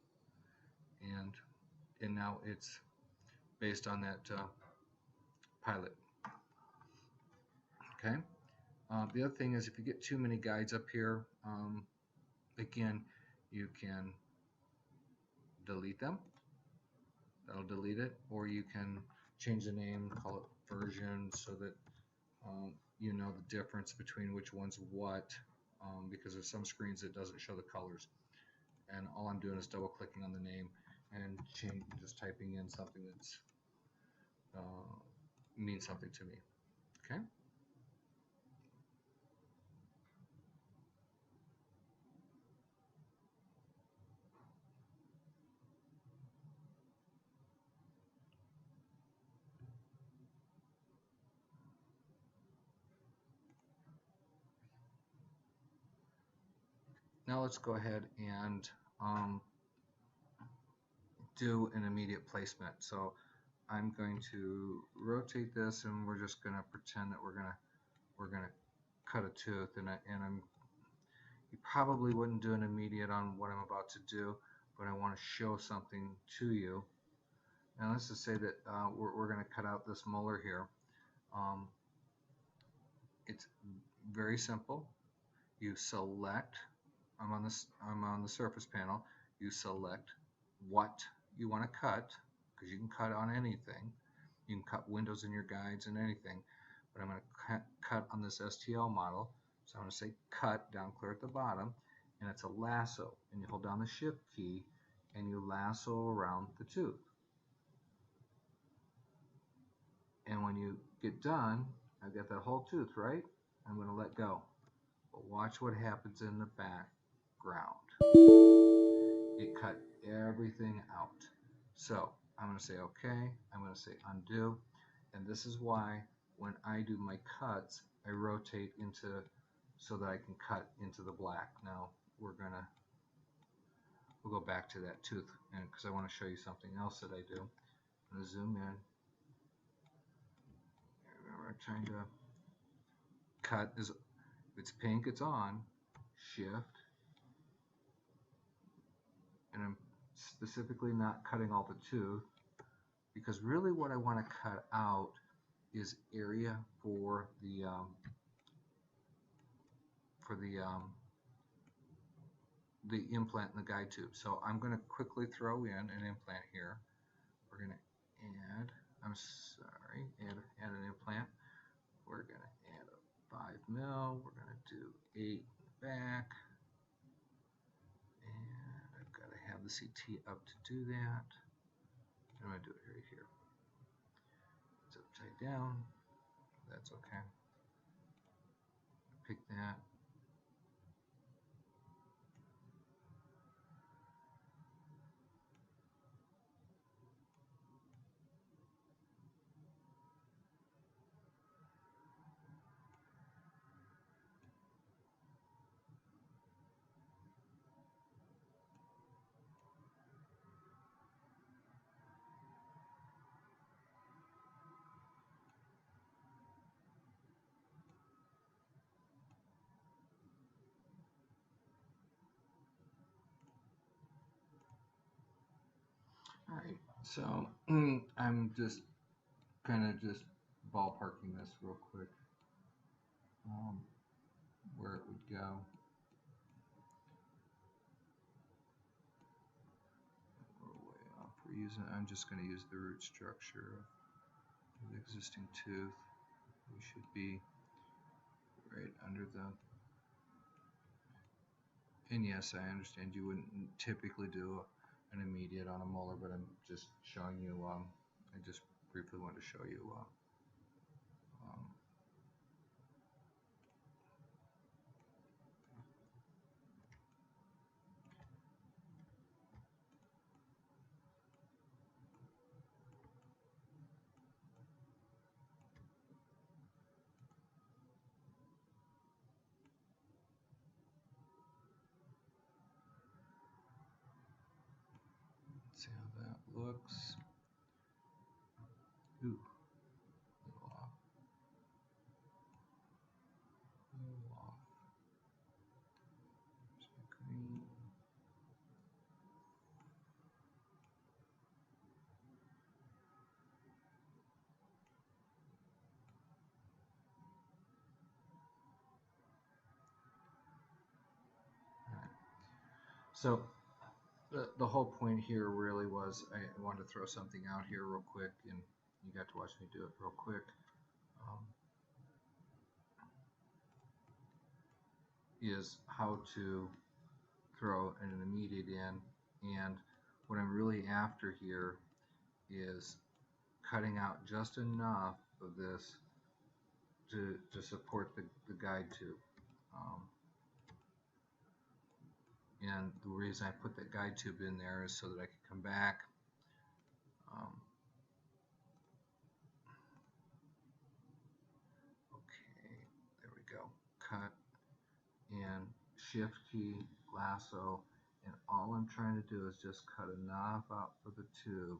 And now it's based on that pilot. Okay. The other thing is if you get too many guides up here, again, you can delete them. That'll delete it, or you can change the name, call it version, so that you know the difference between which one's what, because there's some screens that doesn't show the colors. And all I'm doing is double clicking on the name and just typing in something that's means something to me. Okay. Now let's go ahead and do an immediate placement. So I'm going to rotate this, and we're just going to pretend that we're going to cut a tooth, and you probably wouldn't do an immediate on what I'm about to do, but I want to show something to you. And let's just say that we're going to cut out this molar here. It's very simple. You select. I'm on the surface panel. You select what you want to cut. because you can cut on anything. You can cut windows in your guides and anything, but I'm going to cut on this STL model. So I'm going to say cut down clear at the bottom, and it's a lasso, and you hold down the shift key and you lasso around the tooth. And when you get done, I've got that whole tooth, right? I'm going to let go. But watch what happens in the background. It cut everything out. So I'm going to say okay, I'm going to say undo, and this is why when I do my cuts, I rotate into so that I can cut into the black. Now we'll go back to that tooth, and because I want to show you something else that I do. I'm going to zoom in. Remember, I'm trying to cut. If it's pink, it's on. Shift, and I'm specifically not cutting all the tooth, because really what I want to cut out is area for the implant in the guide tube. So I'm going to quickly throw in an implant here. We're going to add, add an implant. We're going to add a 5 mil. We're going to do 8 in the back. And I've got to have the CT up to do that. I'm going to do it right here. It's upside down. That's okay. Pick that. All right, so I'm just kind of just ballparking this real quick, where it would go. We're way off. I'm just going to use the root structure of the existing tooth. We should be right under the. And yes, I understand you wouldn't typically do an immediate on a molar, but I'm just showing you. I just briefly want to show you. See how that looks. Ooh, a little off. A little off. There's my green. All right. So the whole point here really was I wanted to throw something out here real quick, and you got to watch me do it real quick. Um, is how to throw an immediate in, and what I'm really after here is cutting out just enough of this to support the guide tube. Um, and the reason I put that guide tube in there is so that I can come back. Okay, there we go. Cut and shift key, lasso, and all I'm trying to do is just cut enough out for the tube.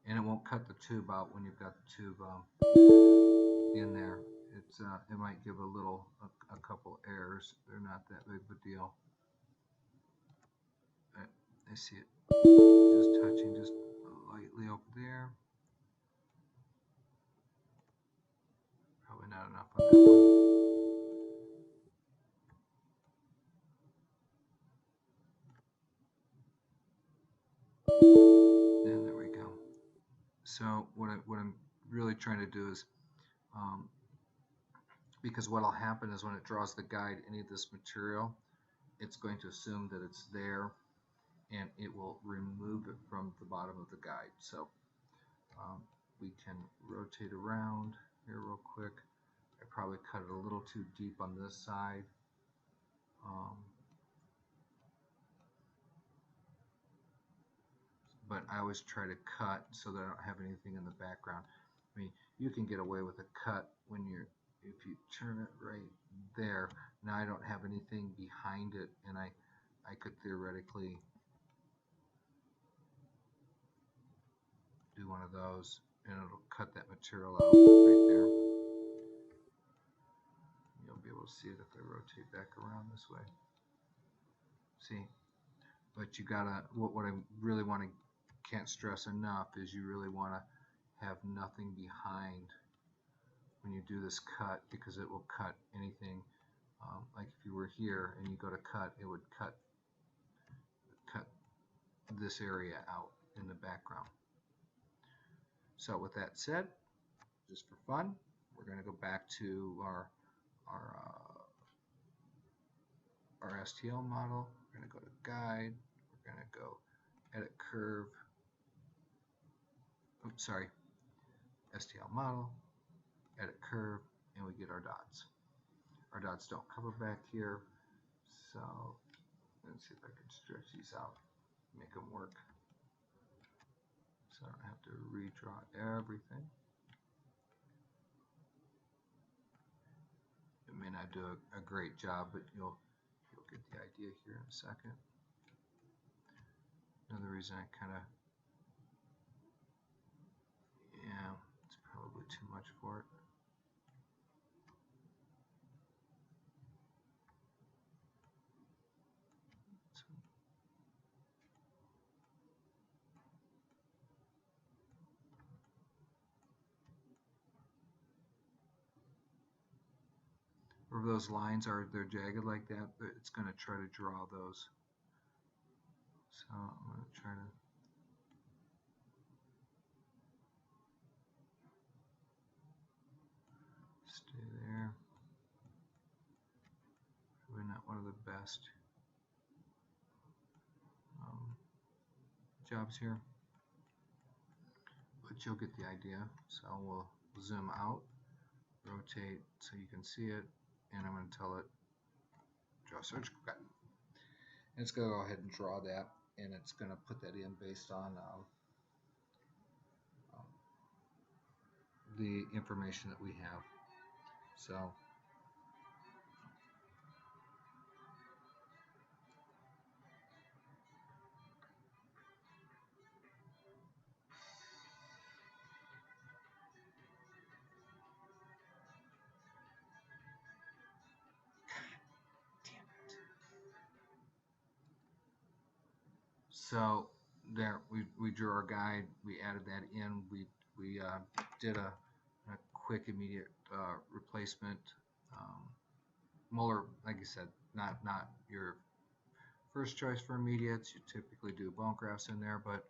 And it won't cut the tube out when you've got the tube in there. It might give a couple errors. They're not that big of a deal. I see it just touching just lightly over there. Probably not enough on that one. So what I'm really trying to do is, because what will happen is when it draws the guide, any of this material, it's going to assume that it's there, and it will remove it from the bottom of the guide. So um, we can rotate around here real quick. I probably cut it a little too deep on this side. Um, but I always try to cut so that I don't have anything in the background. I mean, you can get away with a cut when you're, if you turn it right there, now I don't have anything behind it, and I could theoretically do one of those, and it'll cut that material out right there. You'll be able to see it if I rotate back around this way. See, but you gotta, what I really want to, can't stress enough, is you really want to have nothing behind when you do this cut, because it will cut anything. Like if you were here and you go to cut, it would cut this area out in the background. So with that said, just for fun, we're going to go back to our our STL model. We're going to go to guide. We're going to go edit curve. Oops, sorry, STL model, edit curve, and we get our dots. Our dots don't cover back here, so let's see if I can stretch these out, make them work, so I don't have to redraw everything. It may not do a great job, but you'll get the idea here in a second. Another reason I kind of, yeah, it's probably too much for it. Where those lines are, they're jagged like that, but it's going to try to draw those. So I'm going to try to stay there. Probably not one of the best jobs here, but you'll get the idea. So we'll zoom out, rotate so you can see it, and I'm going to tell it draw surgical cut. And it's going to go ahead and draw that, and it's going to put that in based on the information that we have. So So there, we drew our guide. We added that in. We did a quick, immediate replacement. Molar, like I said, not your first choice for immediates. You typically do bone grafts in there, but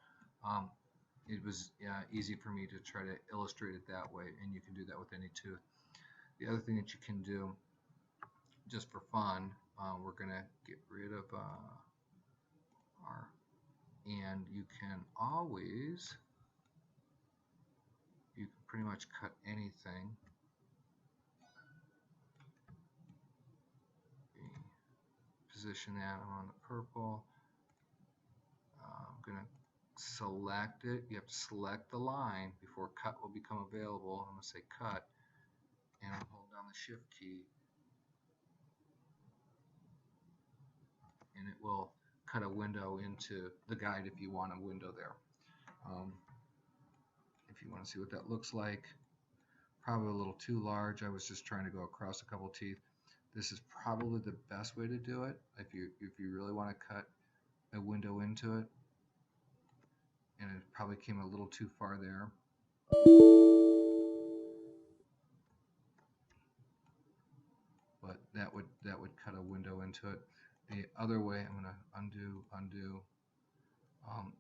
it was easy for me to try to illustrate it that way, and you can do that with any tooth. The other thing that you can do, just for fun, we're gonna get rid of our, and you can always, you can pretty much cut anything. Position that on the purple. I'm going to select it. You have to select the line before cut will become available. I'm going to say cut, and I'll hold down the shift key, and it will cut a window into the guide if you want a window there. If you want to see what that looks like, probably a little too large. I was just trying to go across a couple teeth. This is probably the best way to do it if you really want to cut a window into it, and it probably came a little too far there. But that would cut a window into it. The other way, I'm going to undo.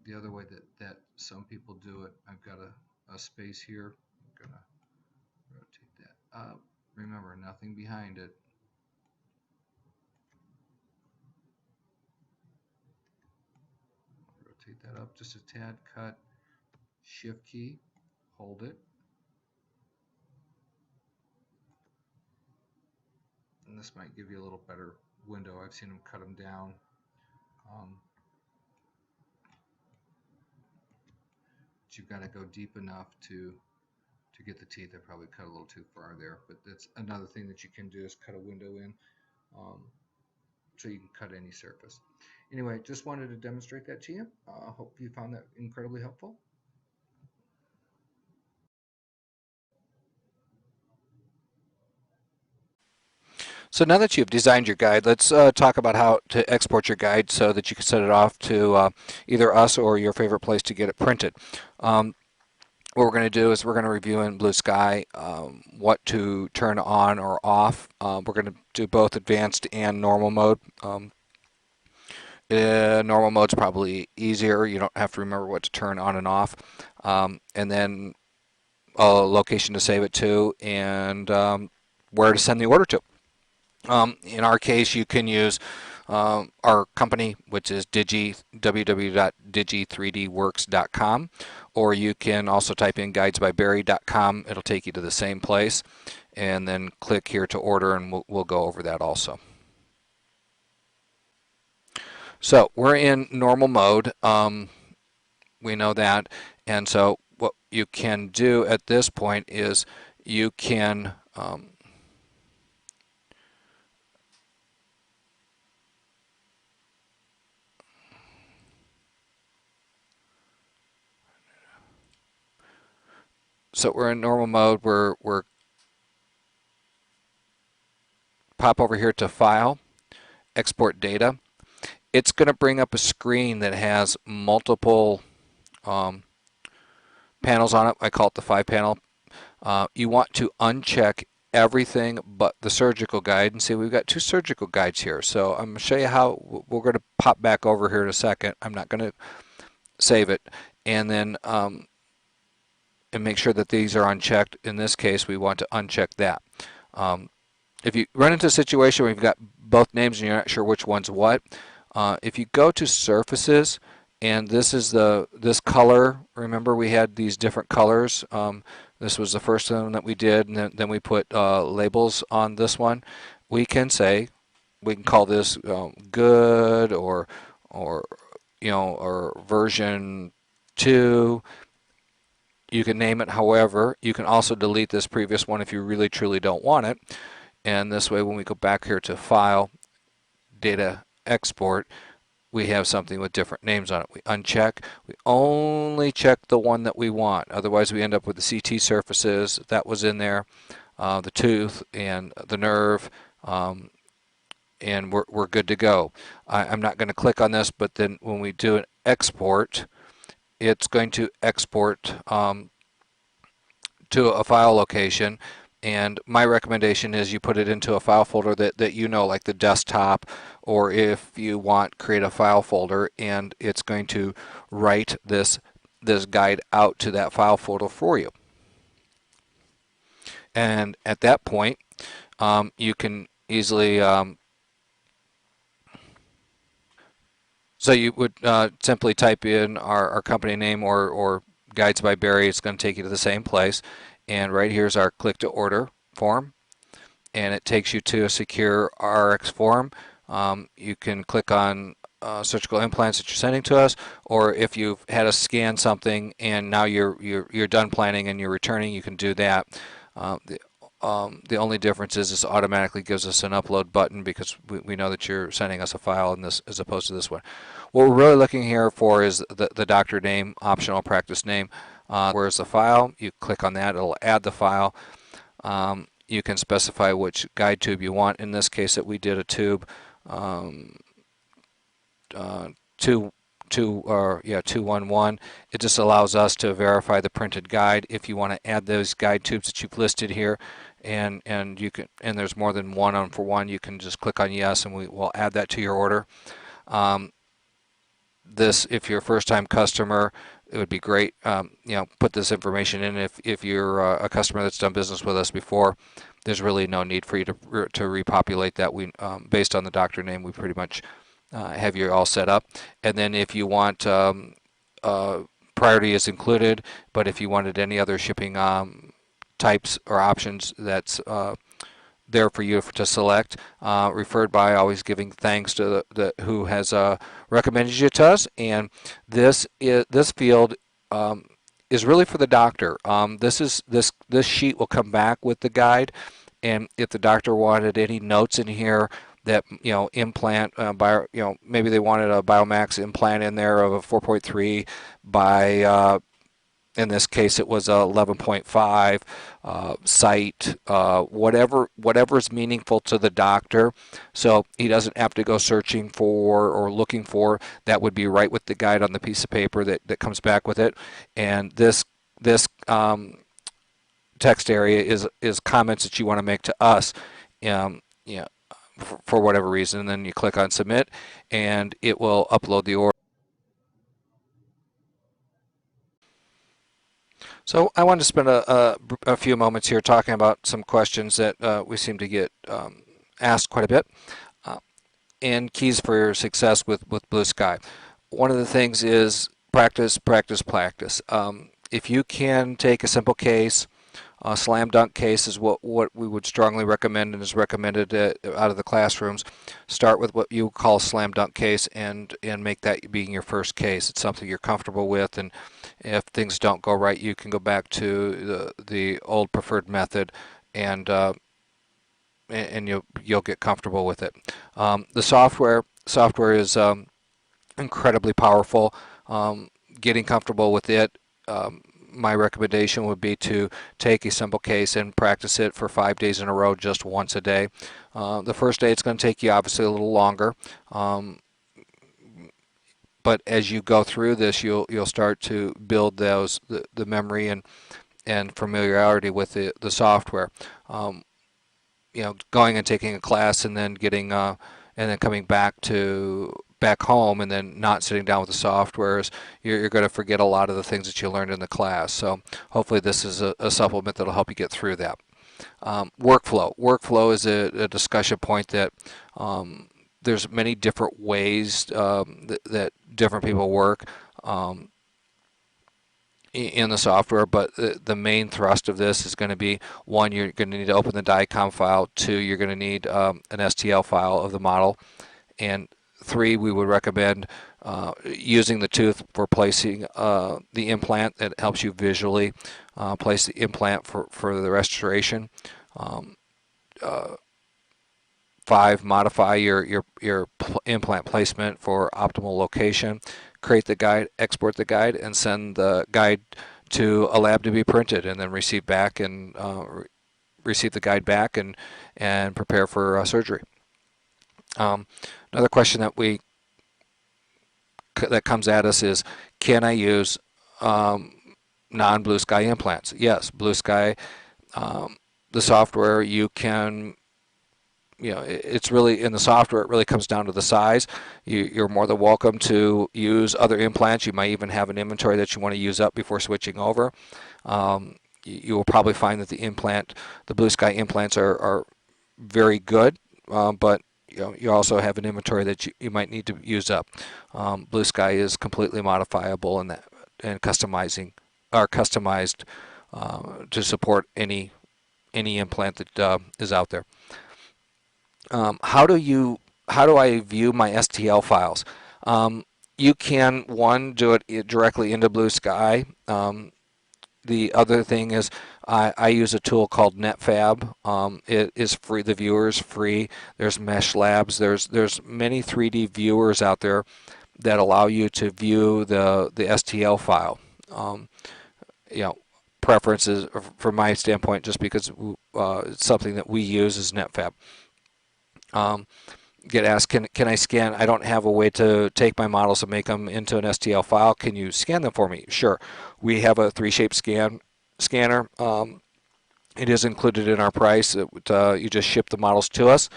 The other way that some people do it, I've got a a space here. I'm gonna rotate that up. Remember, nothing behind it. Rotate that up just a tad, cut, shift key, hold it. And this might give you a little better window. I've seen them cut them down. Um, but you've got to go deep enough to get the teeth. I probably cut a little too far there, but that's another thing that you can do is cut a window in, so you can cut any surface. Anyway, just wanted to demonstrate that to you. Hope you found that incredibly helpful. So now that you've designed your guide, let's talk about how to export your guide so that you can send it off to either us or your favorite place to get it printed. What we're going to do is we're going to review in Blue Sky what to turn on or off. We're going to do both advanced and normal mode. Normal mode's probably easier. You don't have to remember what to turn on and off. And then a location to save it to and where to send the order to. In our case, you can use our company, which is www.digi3dworks.com, or you can also type in guidesbybarry.com. It'll take you to the same place, and then click here to order, and we'll go over that also. So we're in normal mode. We know that, and so what you can do at this point is you can so we're in normal mode. We're pop over here to File, Export Data. It's going to bring up a screen that has multiple panels on it. I call it the 5-panel. You want to uncheck everything but the surgical guide. And see, we've got 2 surgical guides here. So I'm going to show you how. We're going to pop back over here in a second. I'm not going to save it. And then and make sure that these are unchecked. In this case, we want to uncheck that. If you run into a situation where you've got both names and you're not sure which one's what, if you go to surfaces, and this is this color, remember we had these different colors. This was the first one that we did, and then we put labels on this one. We can say, we can call this good or or version 2. You can name it however. You can also delete this previous one if you really truly don't want it. And this way, when we go back here to File, Data Export, we have something with different names on it. We uncheck. We only check the one that we want. Otherwise, we end up with the CT surfaces. That was in there, the tooth and the nerve, and we're good to go. I'm not going to click on this, but then when we do an export, it's going to export to a file location. And my recommendation is you put it into a file folder that you know, like the desktop, or if you want, create a file folder, and it's going to write this guide out to that file folder for you. And at that point, you can easily so you would simply type in our company name or Guides by Barry. It's going to take you to the same place. And right here is our click to order form. And it takes you to a secure RX form. You can click on surgical implants that you're sending to us, or if you've had us scan something and now you're done planning and you're returning, you can do that. The only difference is this automatically gives us an upload button because we know that you're sending us a file in this as opposed to this one. What we're really looking here for is the doctor name, optional practice name. Where's the file? You click on that, it'll add the file. You can specify which guide tube you want. In this case, that we did a tube 211. It just allows us to verify the printed guide. If you want to add those guide tubes that you've listed here, and you can, and there's more than one on for one, you can just click on yes, and we will add that to your order. This, if you're a first-time customer, it would be great. Put this information in if you're a customer that's done business with us before. There's really no need for you to repopulate that. We based on the doctor name, we pretty much have you all set up. And then if you want priority is included, but if you wanted any other shipping types or options, that's there for you to select. Referred by, always giving thanks to the who has recommended you to us. And this field is really for the doctor. This sheet will come back with the guide, and if the doctor wanted any notes in here that implant maybe they wanted a Biomax implant in there of a 4.3 by in this case it was a 11.5 site, whatever is meaningful to the doctor, so he doesn't have to go searching for or looking for. That would be right with the guide on the piece of paper that comes back with it. And this text area is comments that you want to make to us, you know, for whatever reason. And then you click on submit, and it will upload the order. So I wanted to spend a few moments here talking about some questions that we seem to get asked quite a bit, uh, and keys for success with Blue Sky. One of the things is practice, practice, practice. If you can take a simple case, a slam dunk case is what we would strongly recommend and is recommended out of the classrooms. Start with what you call a slam dunk case and make that being your first case. It's something you're comfortable with, and if things don't go right, you can go back to the old preferred method, and and you'll get comfortable with it. The software is incredibly powerful. Getting comfortable with it, my recommendation would be to take a simple case and practice it for 5 days in a row, just once a day. The first day it's going to take you obviously a little longer, but as you go through this, you'll start to build the memory and familiarity with the software. Going and taking a class and then getting and then coming back home and then not sitting down with the software, you're going to forget a lot of the things that you learned in the class. So hopefully this is a supplement that'll help you get through that. Workflow is a discussion point that there's many different ways that different people work in the software, but the main thrust of this is going to be, one, you're going to need to open the DICOM file. Two, you're going to need an STL file of the model. And three, we would recommend using the tooth for placing the implant. That helps you visually place the implant for the restoration. Five, modify your implant placement for optimal location. Create the guide, export the guide, and send the guide to a lab to be printed, and then receive the guide back and prepare for surgery. Another question that comes at us is, can I use non-Blue Sky implants? Yes, Blue Sky, the software, you can. It's really in the software. It really comes down to the size. You're more than welcome to use other implants. You might even have an inventory that you want to use up before switching over. You will probably find that the Blue Sky implants are very good, but you also have an inventory that you might need to use up. Blue Sky is completely modifiable and customized to support any implant that is out there. How do I view my STL files? You can, one, do it directly into Blue Sky. The other thing is I use a tool called NetFab. It is free. The viewer is free. There's Mesh Labs. There's many 3D viewers out there that allow you to view the STL file. Preferences from my standpoint, just because it's something that we use, is NetFab. Get asked, can I scan? I don't have a way to take my models and make them into an STL file. Can you scan them for me? Sure. We have a 3Shape scanner. It is included in our price. You just ship the models to us.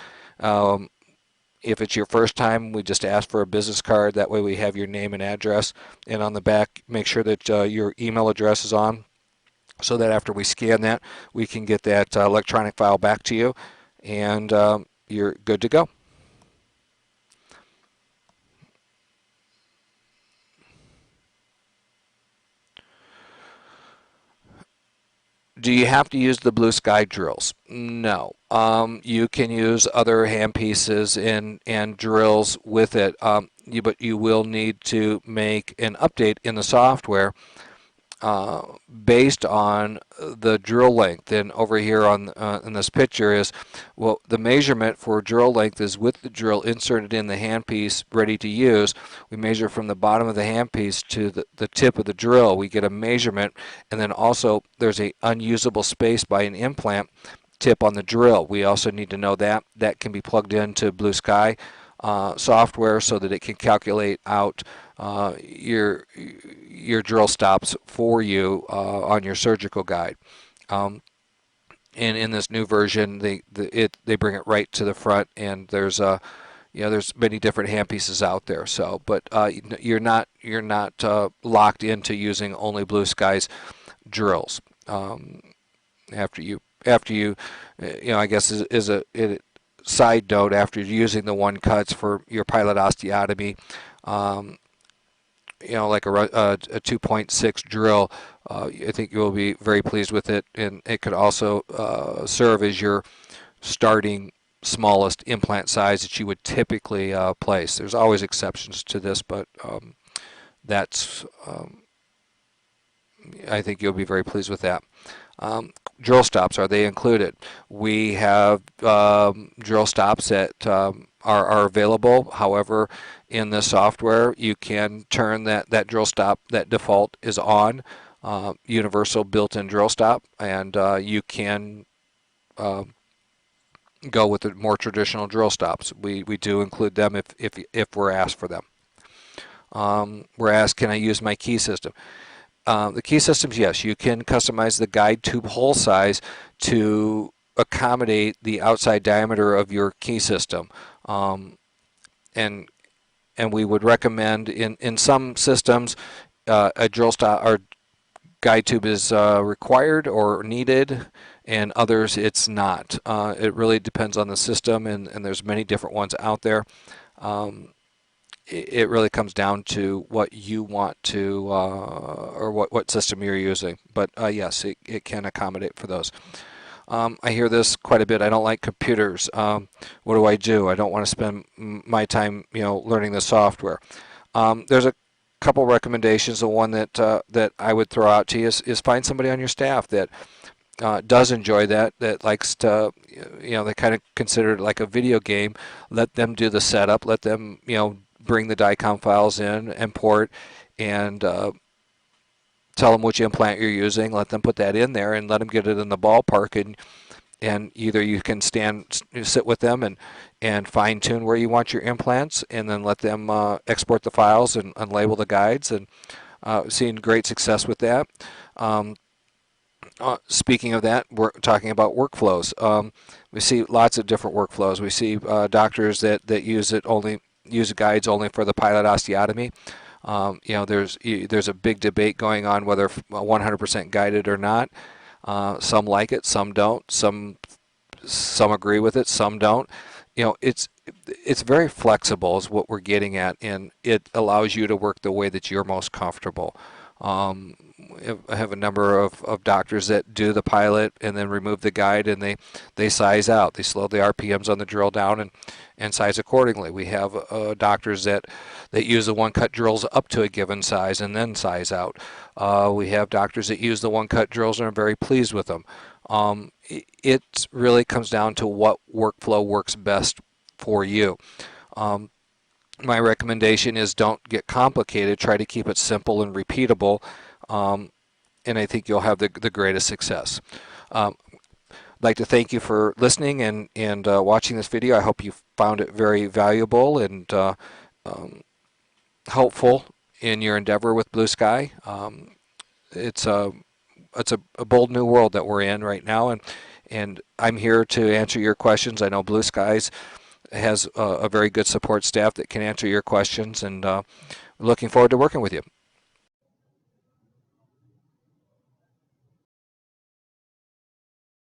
If it's your first time, we just ask for a business card. That way we have your name and address. And on the back, make sure that your email address is on so that after we scan that, we can get that electronic file back to you, and you're good to go. Do you have to use the blue sky drills? No. You can use other hand pieces and drills with it, but you will need to make an update in the software uh, based on the drill length. And over here on in this picture is, well, the measurement for drill length is with the drill inserted in the handpiece ready to use. We measure from the bottom of the handpiece to the tip of the drill. We get a measurement, and then also there's a unusable space by an implant tip on the drill. We also need to know that. That can be plugged into Blue Sky software so that it can calculate out your drill stops for you on your surgical guide. And in this new version, they bring it right to the front, and there's many different handpieces out there. So, but you're not locked into using only Blue Sky's drills. After you, I guess is a side note, after using the one cuts for your pilot osteotomy, um, like a 2.6 drill, I think you'll be very pleased with it, and it could also serve as your starting smallest implant size that you would typically place. There's always exceptions to this, but that's I think you'll be very pleased with that. Drill stops, are they included? We have drill stops that are available. However, in the software, you can turn that drill stop, that default is on, universal built-in drill stop, and you can go with the more traditional drill stops. We do include them if we're asked for them. We're asked, can I use my key system? The key systems, yes, you can customize the guide tube hole size to accommodate the outside diameter of your key system. And we would recommend in some systems a drill stop or guide tube is required or needed, and others it's not. It really depends on the system, and there's many different ones out there. It really comes down to what you want to or what system you're using. But yes, it can accommodate for those. I hear this quite a bit. I don't like computers. What do I do? I don't want to spend my time, learning the software. There's a couple recommendations. The one that I would throw out to you is find somebody on your staff that does enjoy that likes to, they kind of consider it like a video game. Let them do the setup. Let them, bring the DICOM files in, import, and tell them which implant you're using. Let them put that in there and let them get it in the ballpark. And either you can sit with them and fine tune where you want your implants, and then let them export the files and label the guides. And seeing great success with that. Speaking of that, we're talking about workflows. We see lots of different workflows. We see doctors that use guides only for the pilot osteotomy. There's a big debate going on whether 100% guided or not. Some like it, some don't. Some agree with it, some don't. It's very flexible is what we're getting at, and it allows you to work the way that you're most comfortable. I have a number of doctors that do the pilot and then remove the guide, and they size out. They slow the RPMs on the drill down and size accordingly. We have doctors that use the one-cut drills up to a given size and then size out. We have doctors that use the one-cut drills and are very pleased with them. It really comes down to what workflow works best for you. My recommendation is don't get complicated. Try to keep it simple and repeatable, and I think you'll have the greatest success. I'd like to thank you for listening and watching this video. I hope you found it very valuable and helpful in your endeavor with Blue Sky. It's a bold new world that we're in right now, and I'm here to answer your questions. I know Blue Sky's has a very good support staff that can answer your questions, and looking forward to working with you.